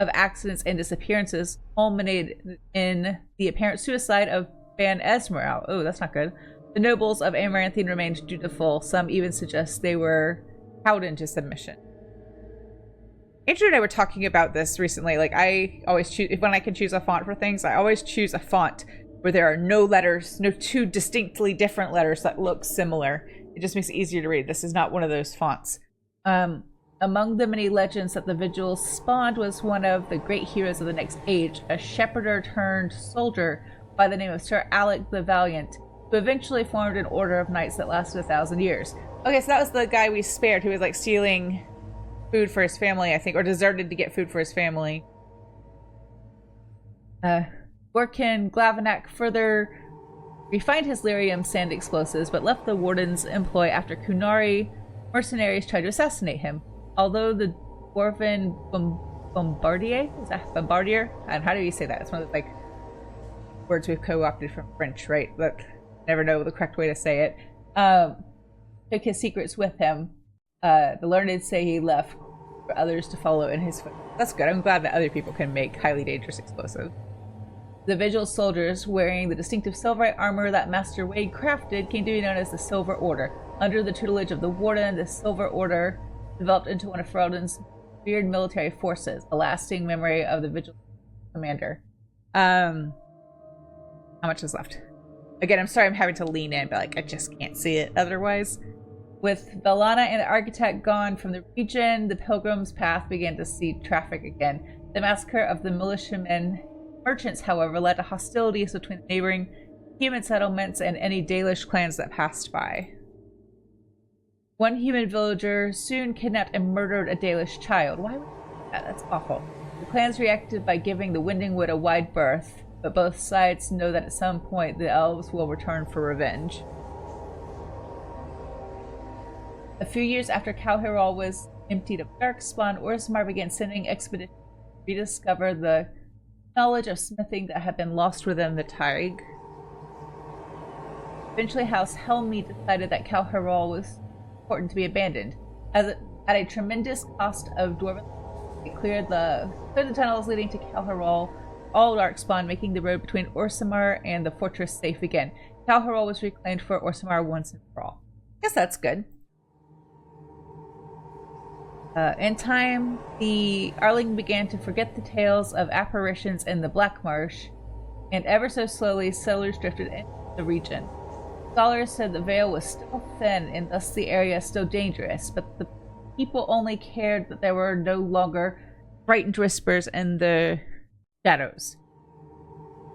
of accidents and disappearances culminated in the apparent suicide of Ban Esmeralda. Oh, that's not good. The nobles of Amaranthine remained dutiful. Some even suggest they were cowed into submission. Andrew and I were talking about this recently. Like, I always choose, when I can choose a font for things, I always choose a font where there are no letters, no two distinctly different letters that look similar. It just makes it easier to read. This is not one of those fonts. Among the many legends that the Vigil spawned was one of the great heroes of the next age, a shepherder turned soldier by the name of Sir Alec the Valiant, who eventually formed an order of knights that lasted 1,000 years. Okay, so that was the guy we spared who was like stealing food for his family, I think, or deserted to get food for his family. Gorkin Glavanak further refined his lyrium sand explosives, but left the Warden's employ after Kunari mercenaries tried to assassinate him. Although the Dwarven Bombardier, is that Bombardier? And how do you say that? It's one of the like words we've co-opted from French, right? But never know the correct way to say it. Took his secrets with him. The learned say he left for others to follow in his footsteps. That's good. I'm glad that other people can make highly dangerous explosives. The Vigil soldiers, wearing the distinctive silverite armor that Master Wade crafted, came to be known as the Silver Order. Under the tutelage of the Warden, the Silver Order developed into one of Ferelden's weird military forces, a lasting memory of the Vigil commander. How much is left? Again, I'm sorry I'm having to lean in, but like I just can't see it otherwise. With Leliana and the Architect gone from the region, the Pilgrim's Path began to see traffic again. The massacre of the militiamen merchants, however, led to hostilities between the neighboring human settlements and any Dalish clans that passed by. One human villager soon kidnapped and murdered a Dalish child. Why would you do that? That's awful. The clans reacted by giving the Winding Wood a wide berth, but both sides know that at some point the elves will return for revenge. A few years after Calherol was emptied of Darkspawn, Orzammar began sending expeditions to rediscover the knowledge of smithing that had been lost within the Taig. Eventually, House Helmi decided that Calherol was important to be abandoned. At a tremendous cost of Dwarven, it cleared the tunnels leading to Calherol, all Darkspawn, making the road between Orzammar and the fortress safe again. Calherol was reclaimed for Orzammar once and for all. Guess that's good. In time, the Arling began to forget the tales of apparitions in the Black Marsh, and ever so slowly, settlers drifted into the region. Scholars said the veil was still thin, and thus the area still dangerous, but the people only cared that there were no longer frightened whispers in the shadows.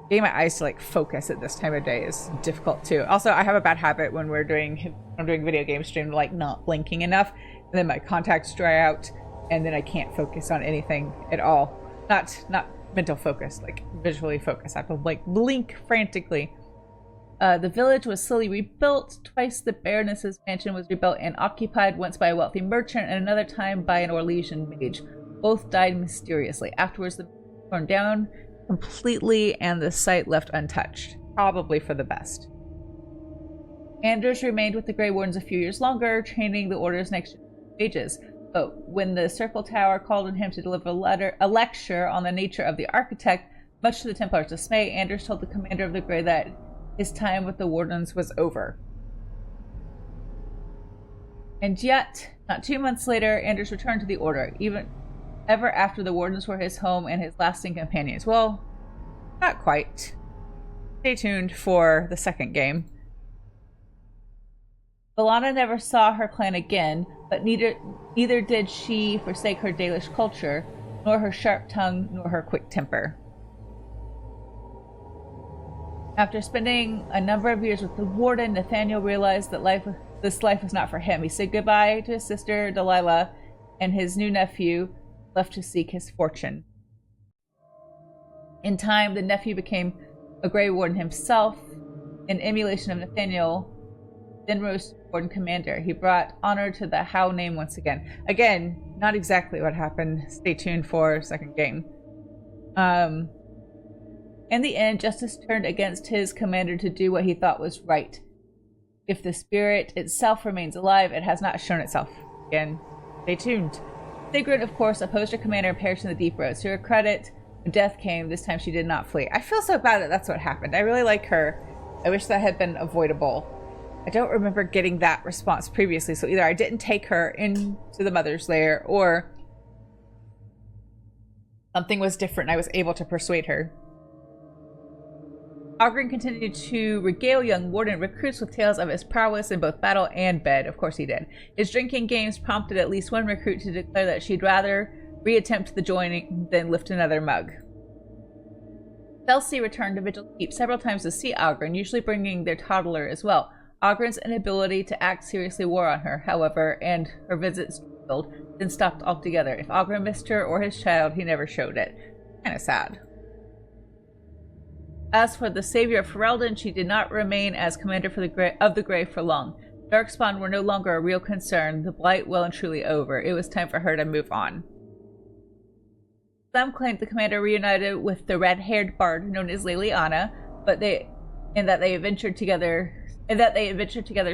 Getting my eyes to like focus at this time of day is difficult too. Also, I have a bad habit when I'm doing video game stream, like not blinking enough, and then my contacts dry out, and then I can't focus on anything at all. Not mental focus, like visually focus. I have to like blink frantically. The village was slowly rebuilt. Twice the Baroness's mansion was rebuilt and occupied, once by a wealthy merchant and another time by an Orlesian mage. Both died mysteriously. Afterwards, the mansion was torn down completely and the site left untouched. Probably for the best. Anders remained with the Grey Wardens a few years longer, training the Order's next mages. But when the Circle Tower called on him to deliver a lecture on the nature of the Architect, much to the Templars' dismay, Anders told the commander of the Grey that his time with the Wardens was over. And yet, not 2 months later, Anders returned to the Order, ever after the Wardens were his home and his lasting companions. Well, not quite. Stay tuned for the second game. Leliana never saw her clan again, but neither did she forsake her Dalish culture, nor her sharp tongue, nor her quick temper. After spending a number of years with the Warden, Nathaniel realized that this life was not for him. He said goodbye to his sister Delilah and his new nephew, left to seek his fortune. In time, the nephew became a Grey Warden himself, in emulation of Nathaniel, then rose to Warden Commander. He brought honor to the Howe name once again. Again, not exactly what happened. Stay tuned for second game. In the end, justice turned against his commander to do what he thought was right. If the spirit itself remains alive, it has not shown itself. Again, stay tuned. Sigrid, of course, opposed her commander and perished in the deep roads. To her credit, when death came, this time she did not flee. I feel so bad that that's what happened. I really like her. I wish that had been avoidable. I don't remember getting that response previously, so either I didn't take her into the Mother's Lair, or something was different and I was able to persuade her. Ogren continued to regale young Warden recruits with tales of his prowess in both battle and bed. Of course he did. His drinking games prompted at least one recruit to declare that she'd rather reattempt the joining than lift another mug. Chelsea returned to Vigil Keep several times to see Ogren, usually bringing their toddler as well. Ogren's inability to act seriously wore on her, however, and her visits dwindled, then stopped altogether. If Ogren missed her or his child, he never showed it. Kinda sad. As for the savior of Ferelden, she did not remain as commander of the Grey for long. Darkspawn were no longer a real concern, the blight well and truly over. It was time for her to move on. Some claimed the commander reunited with the red-haired bard known as Leliana, but that they adventured together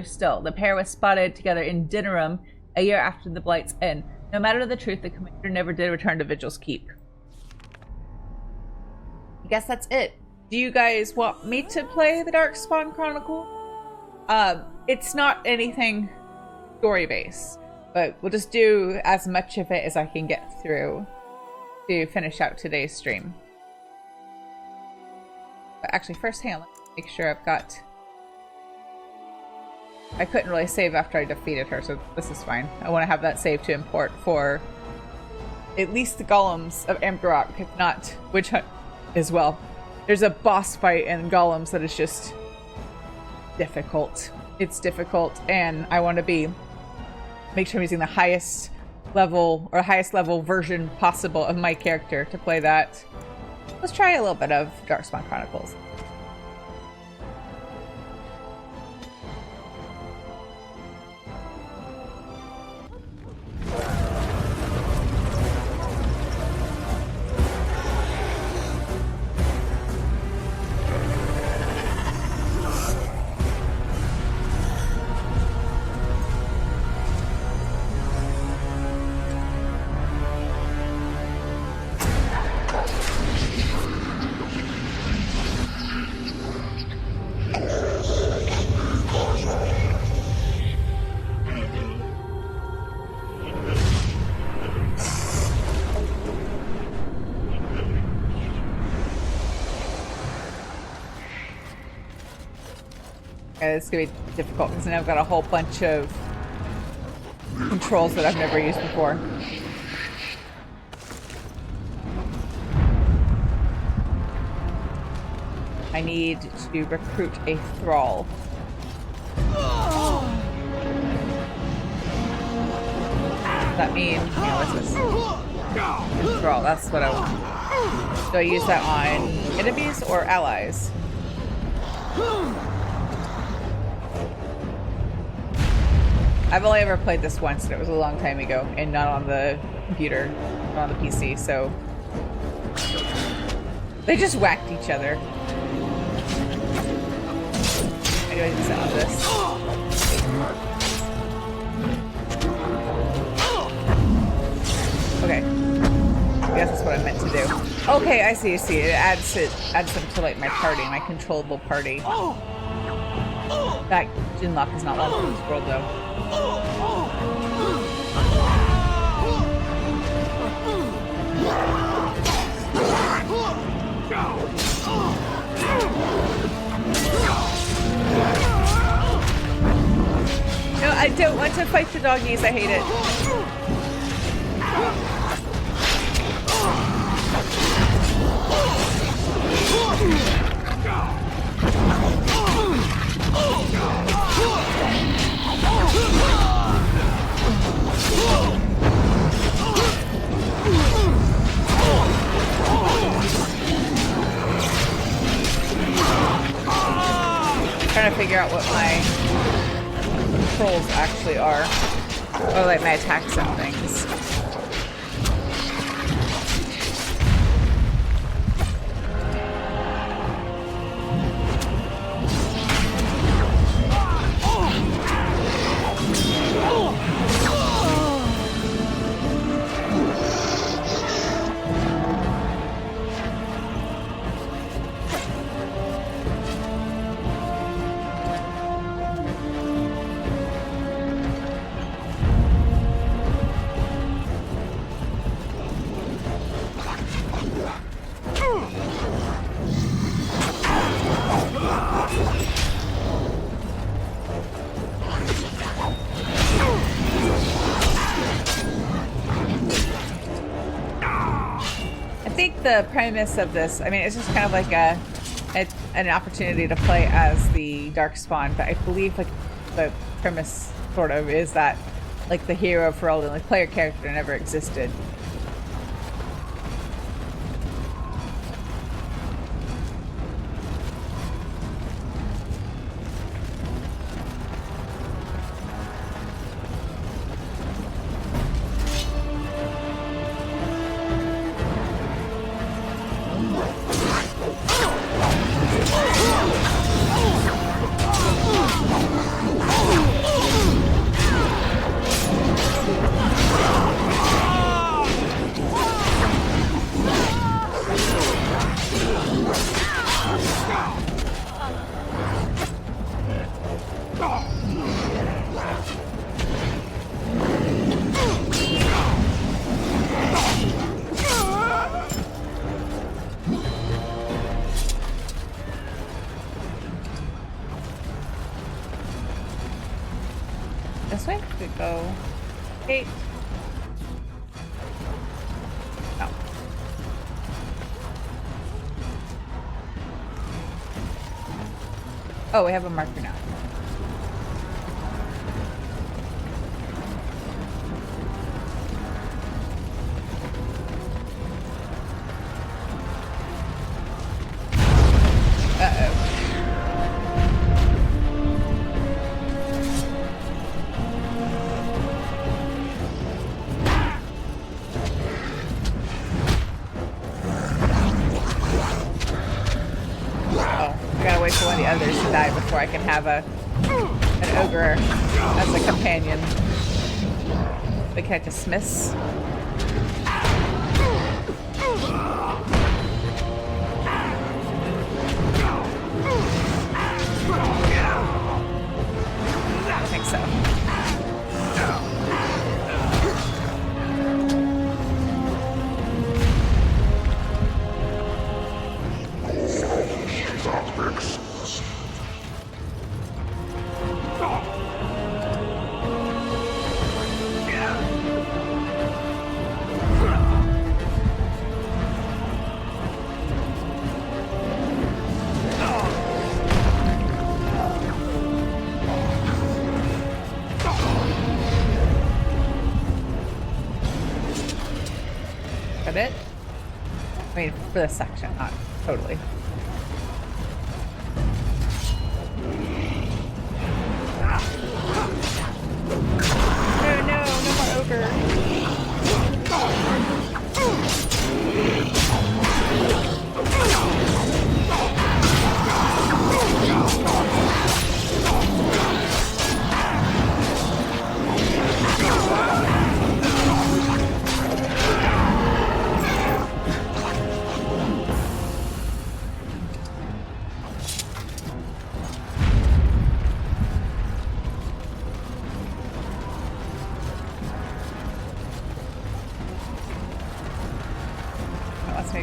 still. The pair was spotted together in Dinnerum a year after the blight's end. No matter the truth, the commander never did return to Vigil's Keep. I guess that's it. Do you guys want me to play the Darkspawn Chronicle? It's not anything story-based, but we'll just do as much of it as I can get through to finish out today's stream. But actually, first, hang on, let me make sure I've got... I couldn't really save after I defeated her, so this is fine. I want to have that save to import for at least the golems of Amgarok, if not Witch Hunt as well. There's a boss fight in golems that is just difficult. It's difficult, and I want to make sure I'm using the highest level version possible of my character to play that. Let's try a little bit of Darkspawn Chronicles. It's gonna be difficult because now I've got a whole bunch of controls that I've never used before. I need to recruit a thrall. That means, what's this? Thrall, that's what I want. Do I use that on enemies or allies? I've only ever played this once, and it was a long time ago, and not on the computer, not on the PC, so... They just whacked each other. How do I use that on this? Okay. I guess that's what I meant to do. Okay, I see. It adds them to like my party, my controllable party. That Ginlock is not one in this world though. to fight the doggies. I hate it. Trying to figure out what my controls actually are, or like my attacks and things. The premise of this, I mean, it's just kind of like an opportunity to play as the Darkspawn, but I believe like the premise sort of is that like the hero for all the like player character never existed. This way? We go 8. Oh. Oh, we have a marker now. Others to die before I can have an ogre as a companion. But can I dismiss? I think so. It? I mean, for this section, not totally. No more ogre.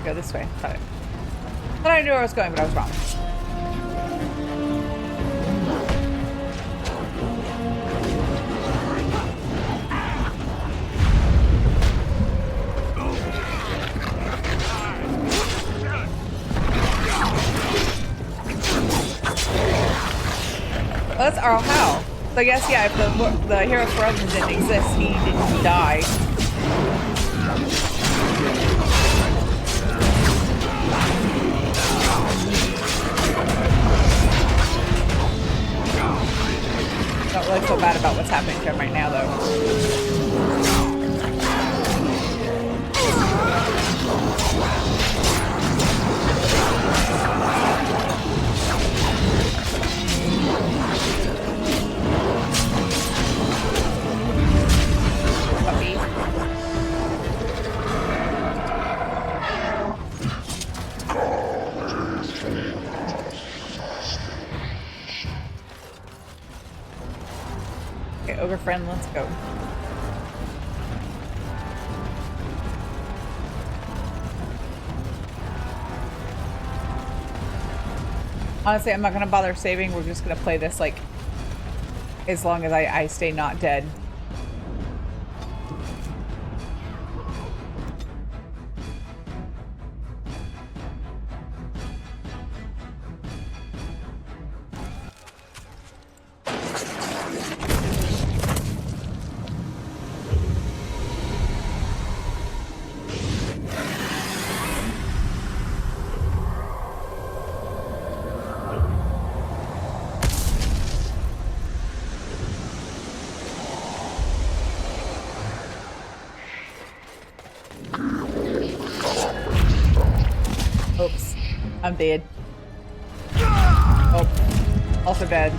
Go this way. Thought I knew where I was going, but I was wrong. or how? So I guess, yeah, if the Hero Frozen didn't exist, he didn't die. Don't really feel bad about what's happening to him right now, though. Puppy. Okay, ogre friend, let's go. Honestly, I'm not gonna bother saving. We're just gonna play this like as long as I stay not dead. Oops, I'm dead. Oh, also dead.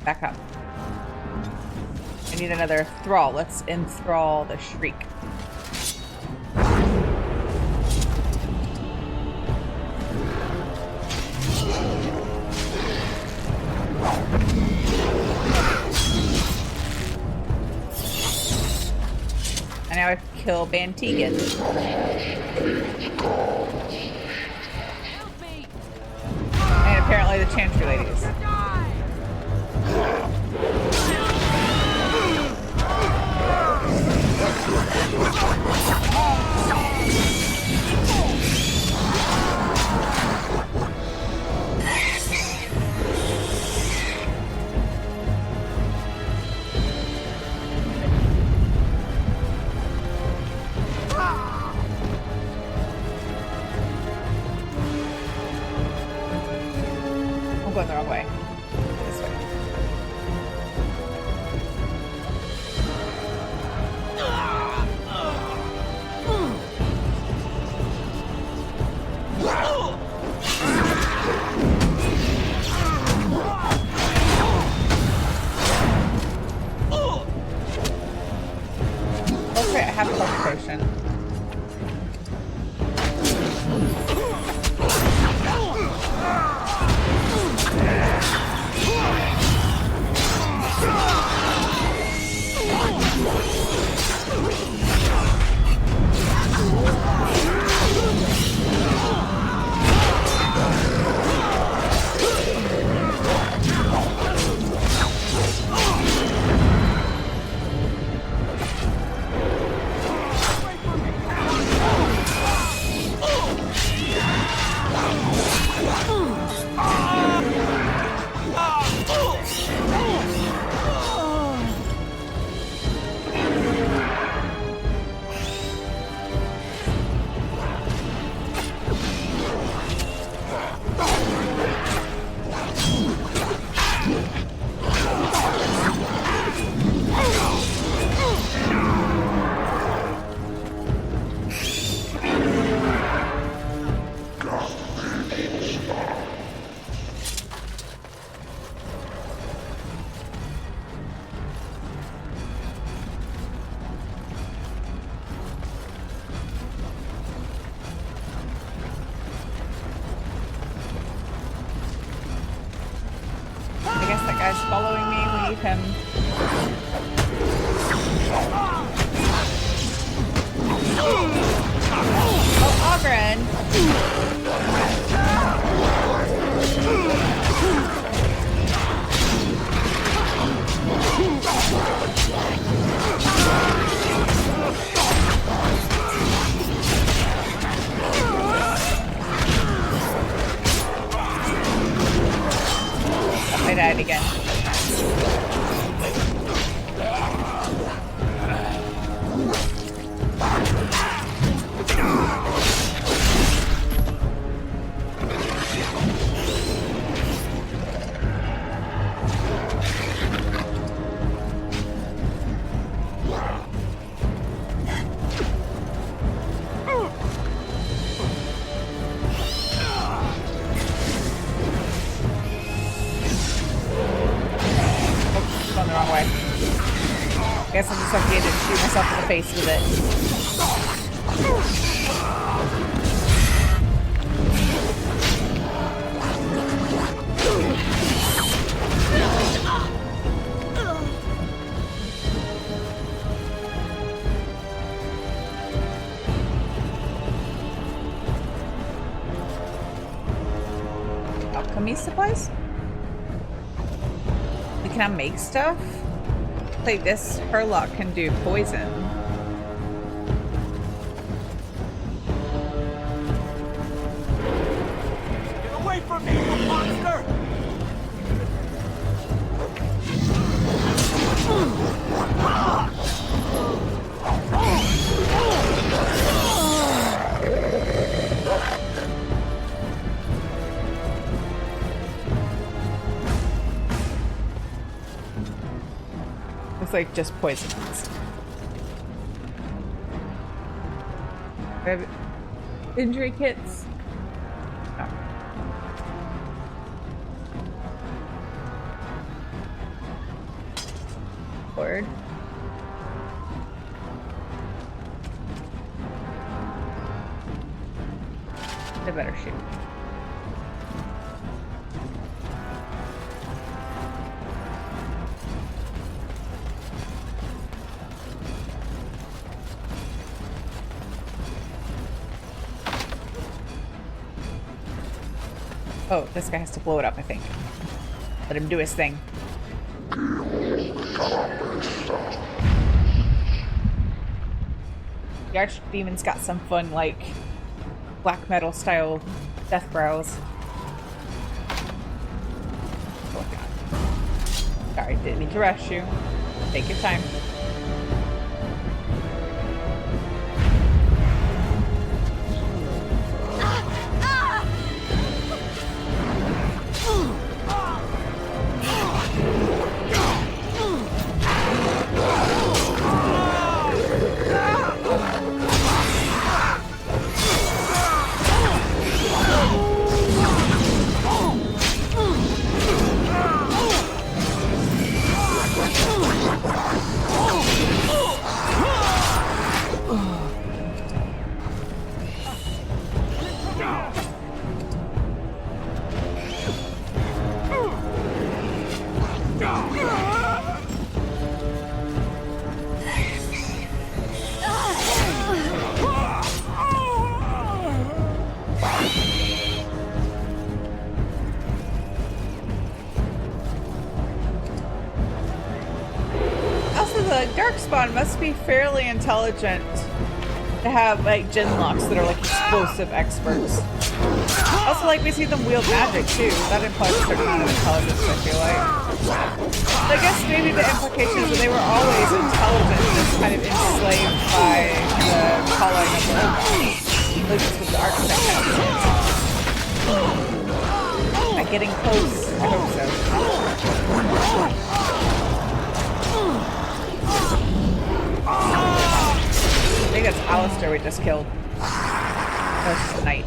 Back up. I need another thrall. Let's enthrall the Shriek. And now I kill Bantegan. And apparently the Chantry ladies. I'm going the wrong way. This way. Okay, I have a health potion. I guess that guy's following me. We need him. Oh, Ogren! fighting again. I guess I'm just gonna get it and shoot myself in the face with it. Alchemy supplies? Can I make stuff? Like this Herlock can do poison. Get away from me, you monster! Looks like just poisons. I have injury kits. Oh. Word. I better shoot. Oh, this guy has to blow it up, I think. Let him do his thing. The Archdemon's got some fun, like, black metal style death growls. Oh, God. Sorry, didn't mean to rush you. Take your time. Darkspawn must be fairly intelligent to have like gen locks that are like explosive experts. Also, like we see them wield magic too. That implies a certain amount of intelligence, I feel like. I guess maybe the implication is that they were always intelligent, just kind of enslaved by the calling of the old gods. At least that's what the architect has. Am I getting close? I hope so. I think that's Alistair we just killed. That's just a knight.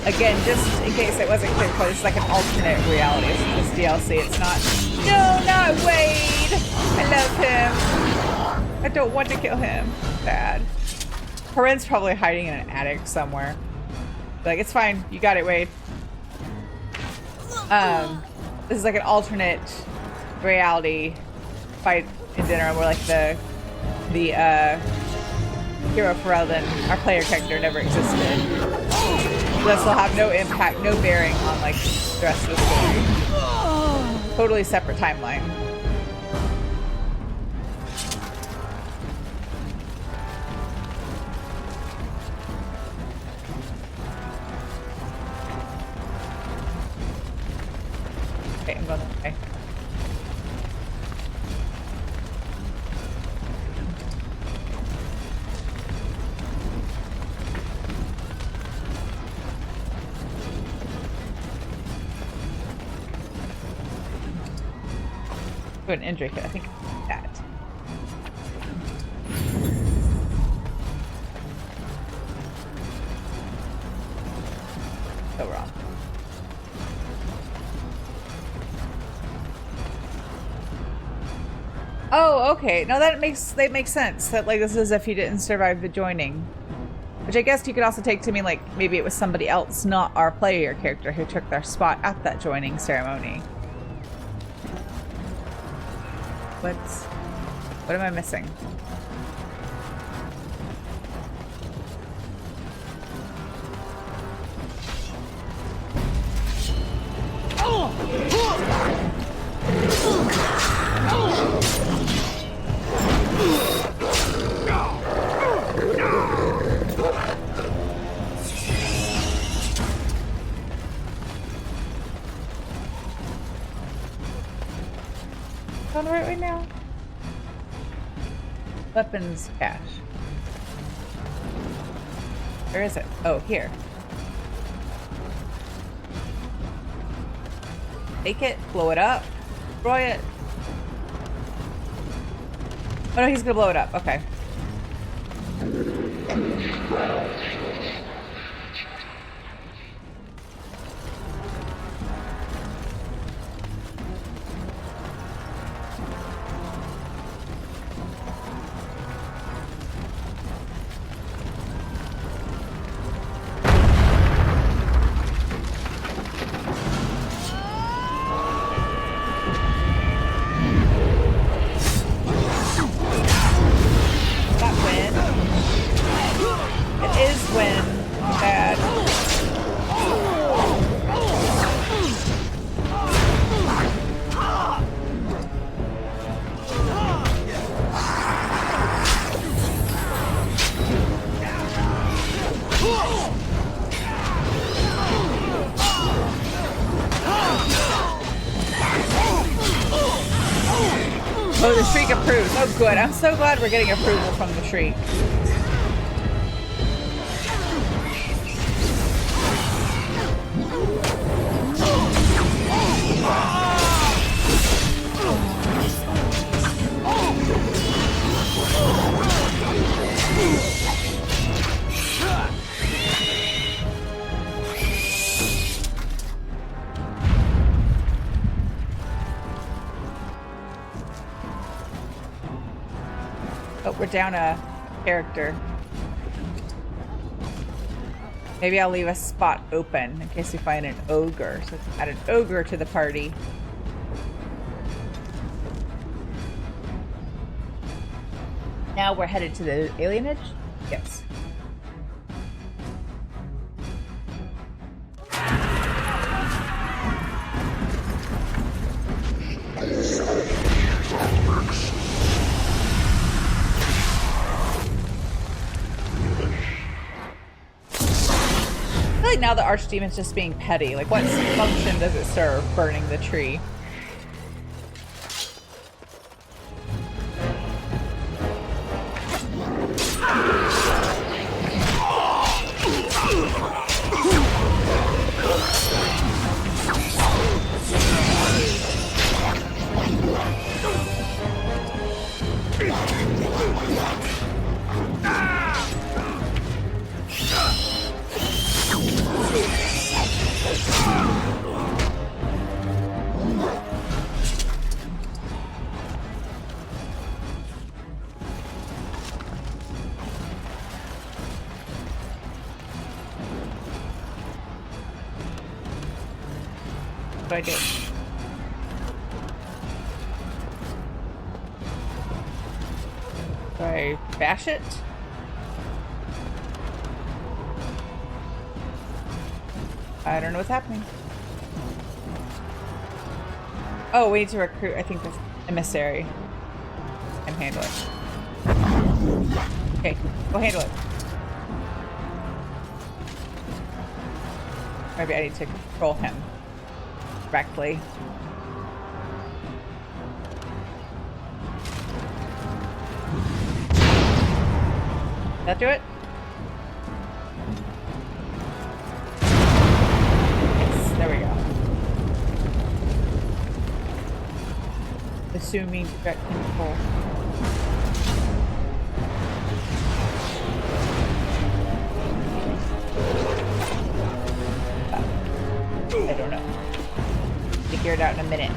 Again, just in case it wasn't clear, it's like an alternate reality. It's this DLC. It's not. No, not Wade! I love him. I don't want to kill him. Bad. Corinne's probably hiding in an attic somewhere. Like, it's fine. You got it, Wade. This is like an alternate reality fight in dinner where like the hero Ferelden, our player character, never existed. This will have no impact, no bearing on like the rest of the story. Totally separate timeline. Okay, I'm going that way. Do an injury hit. I think that. So wrong. Oh, okay. Now that makes sense. That like this is if you didn't survive the joining, which I guess you could also take to mean like maybe it was somebody else, not our player character, who took their spot at that joining ceremony. What am I missing? On the right way now. Weapons cache. Where is it? Oh, here. Take it, blow it up, destroy it. Oh no, he's gonna blow it up. Okay. Oh, the shriek approves. Oh, good. I'm so glad we're getting approval from the shriek. Oh, we're down a character. Maybe I'll leave a spot open in case we find an ogre. So let's add an ogre to the party. Now we're headed to the alienage? Yes. I feel like now the Archdemon's just being petty. Like, what function does it serve burning the tree? What do I do? Do I bash it? I don't know what's happening. Oh, we need to recruit, I think, this emissary. And handle it. Okay, go handle it. Maybe I need to control him correctly. That do it? Yes, there we go. Assuming direct control. I don't know. Figure it out in a minute.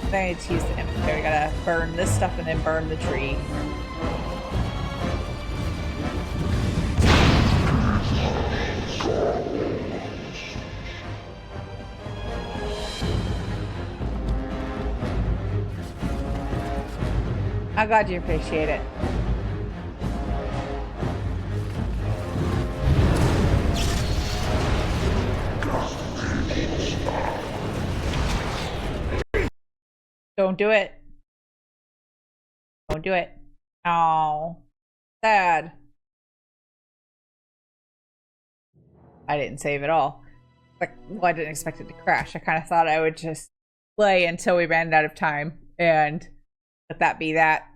I need to use the inventory. I gotta burn this stuff and then burn the tree. I'm glad you appreciate it. Don't do it. Don't do it. Oh, sad. I didn't save at all. Like, well, I didn't expect it to crash. I kind of thought I would just play until we ran out of time and let that be that.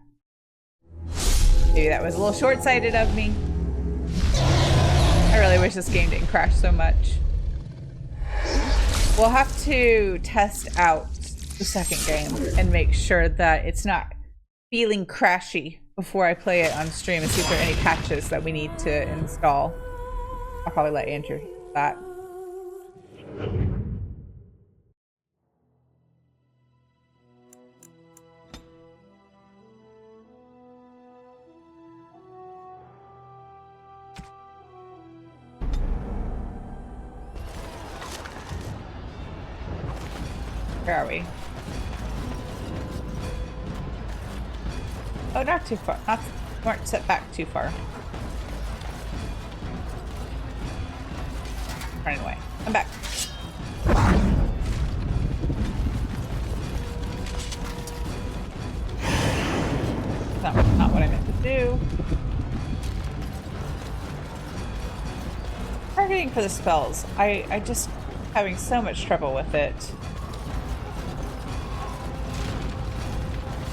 Maybe that was a little short-sighted of me. I really wish this game didn't crash so much. We'll have to test out the second game and make sure that it's not feeling crashy before I play it on stream and see if there are any patches that we need to install. I'll probably let Andrew hear that. Where are we? Oh, not too far. We weren't set back too far. Running away. I'm back. Not what I meant to do. Targeting for the spells. I just having so much trouble with it.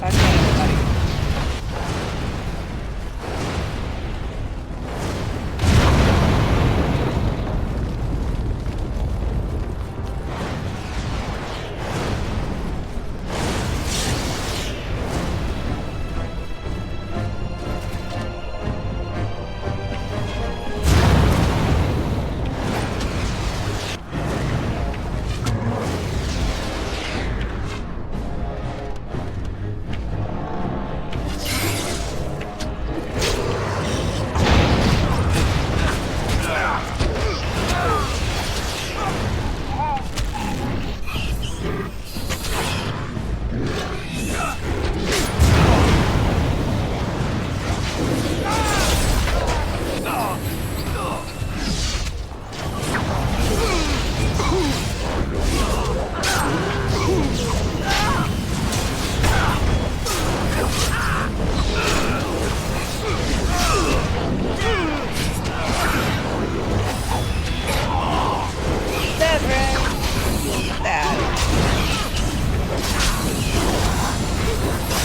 Okay, everybody.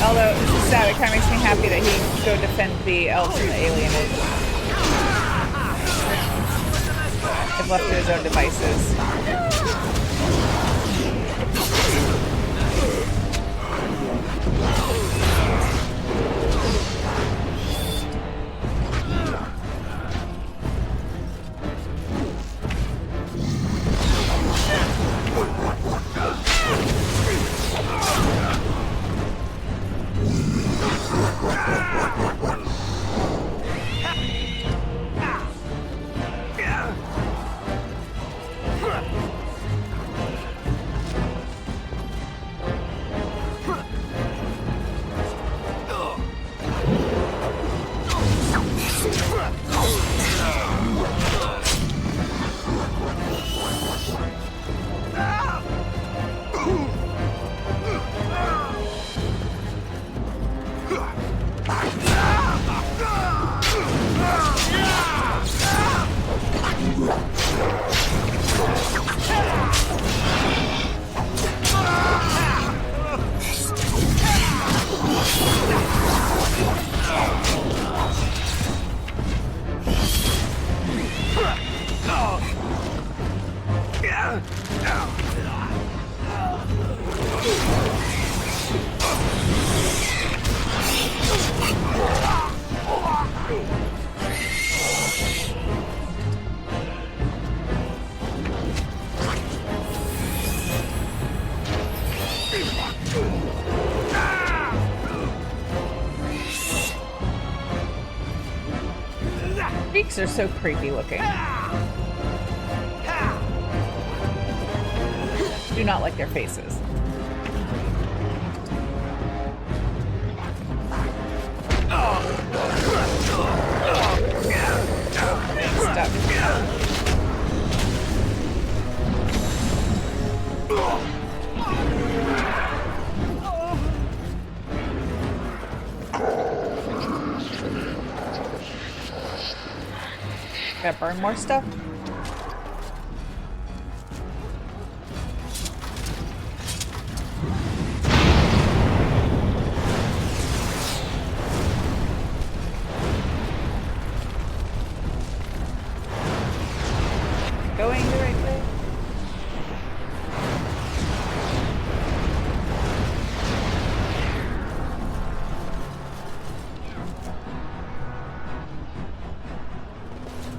Although, this is sad, it kind of makes me happy that he can go defend the elves and the alienage. If left to his own devices. because they're so creepy looking. Do not like their faces. Gotta burn more stuff. Going the right way.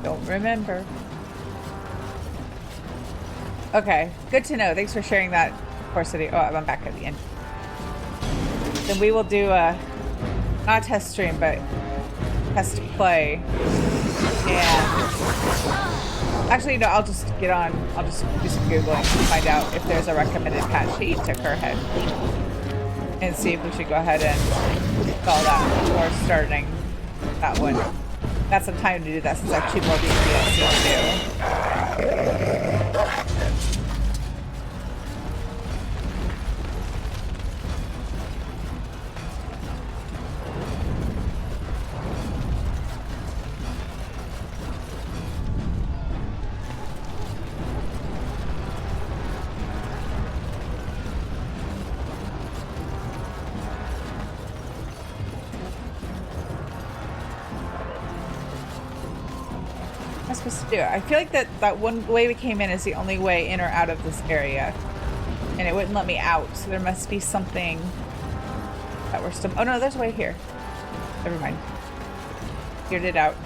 Don't remember. Okay, good to know. Thanks for sharing that, Core City. Oh, I'm back at the end. Then we will do a, not a test stream, but test play. And actually, no, I'll just get on. I'll just do some Googling and find out if there's a recommended patch to eat to Curhead. And see if we should go ahead and install that before starting that one. Got some time to do that since I have 2 more DLC to do. Supposed to do it. I feel like that one way we came in is the only way in or out of this area, and it wouldn't let me out, so there must be something that we're still. Oh no, there's a way here. Never mind. Figured it out.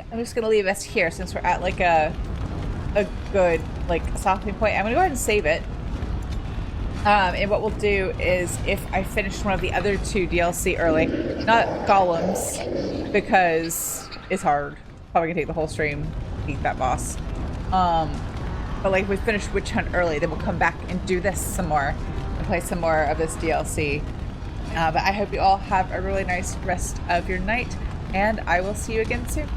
I'm just gonna leave us here since we're at like a good like stopping point. I'm gonna go ahead and save it. And what we'll do is, if I finish one of the other 2 DLC early, not golems, because it's hard. Probably gonna take the whole stream to beat that boss. But like if we finish Witch Hunt early, then we'll come back and do this some more and play some more of this DLC. But I hope you all have a really nice rest of your night, and I will see you again soon.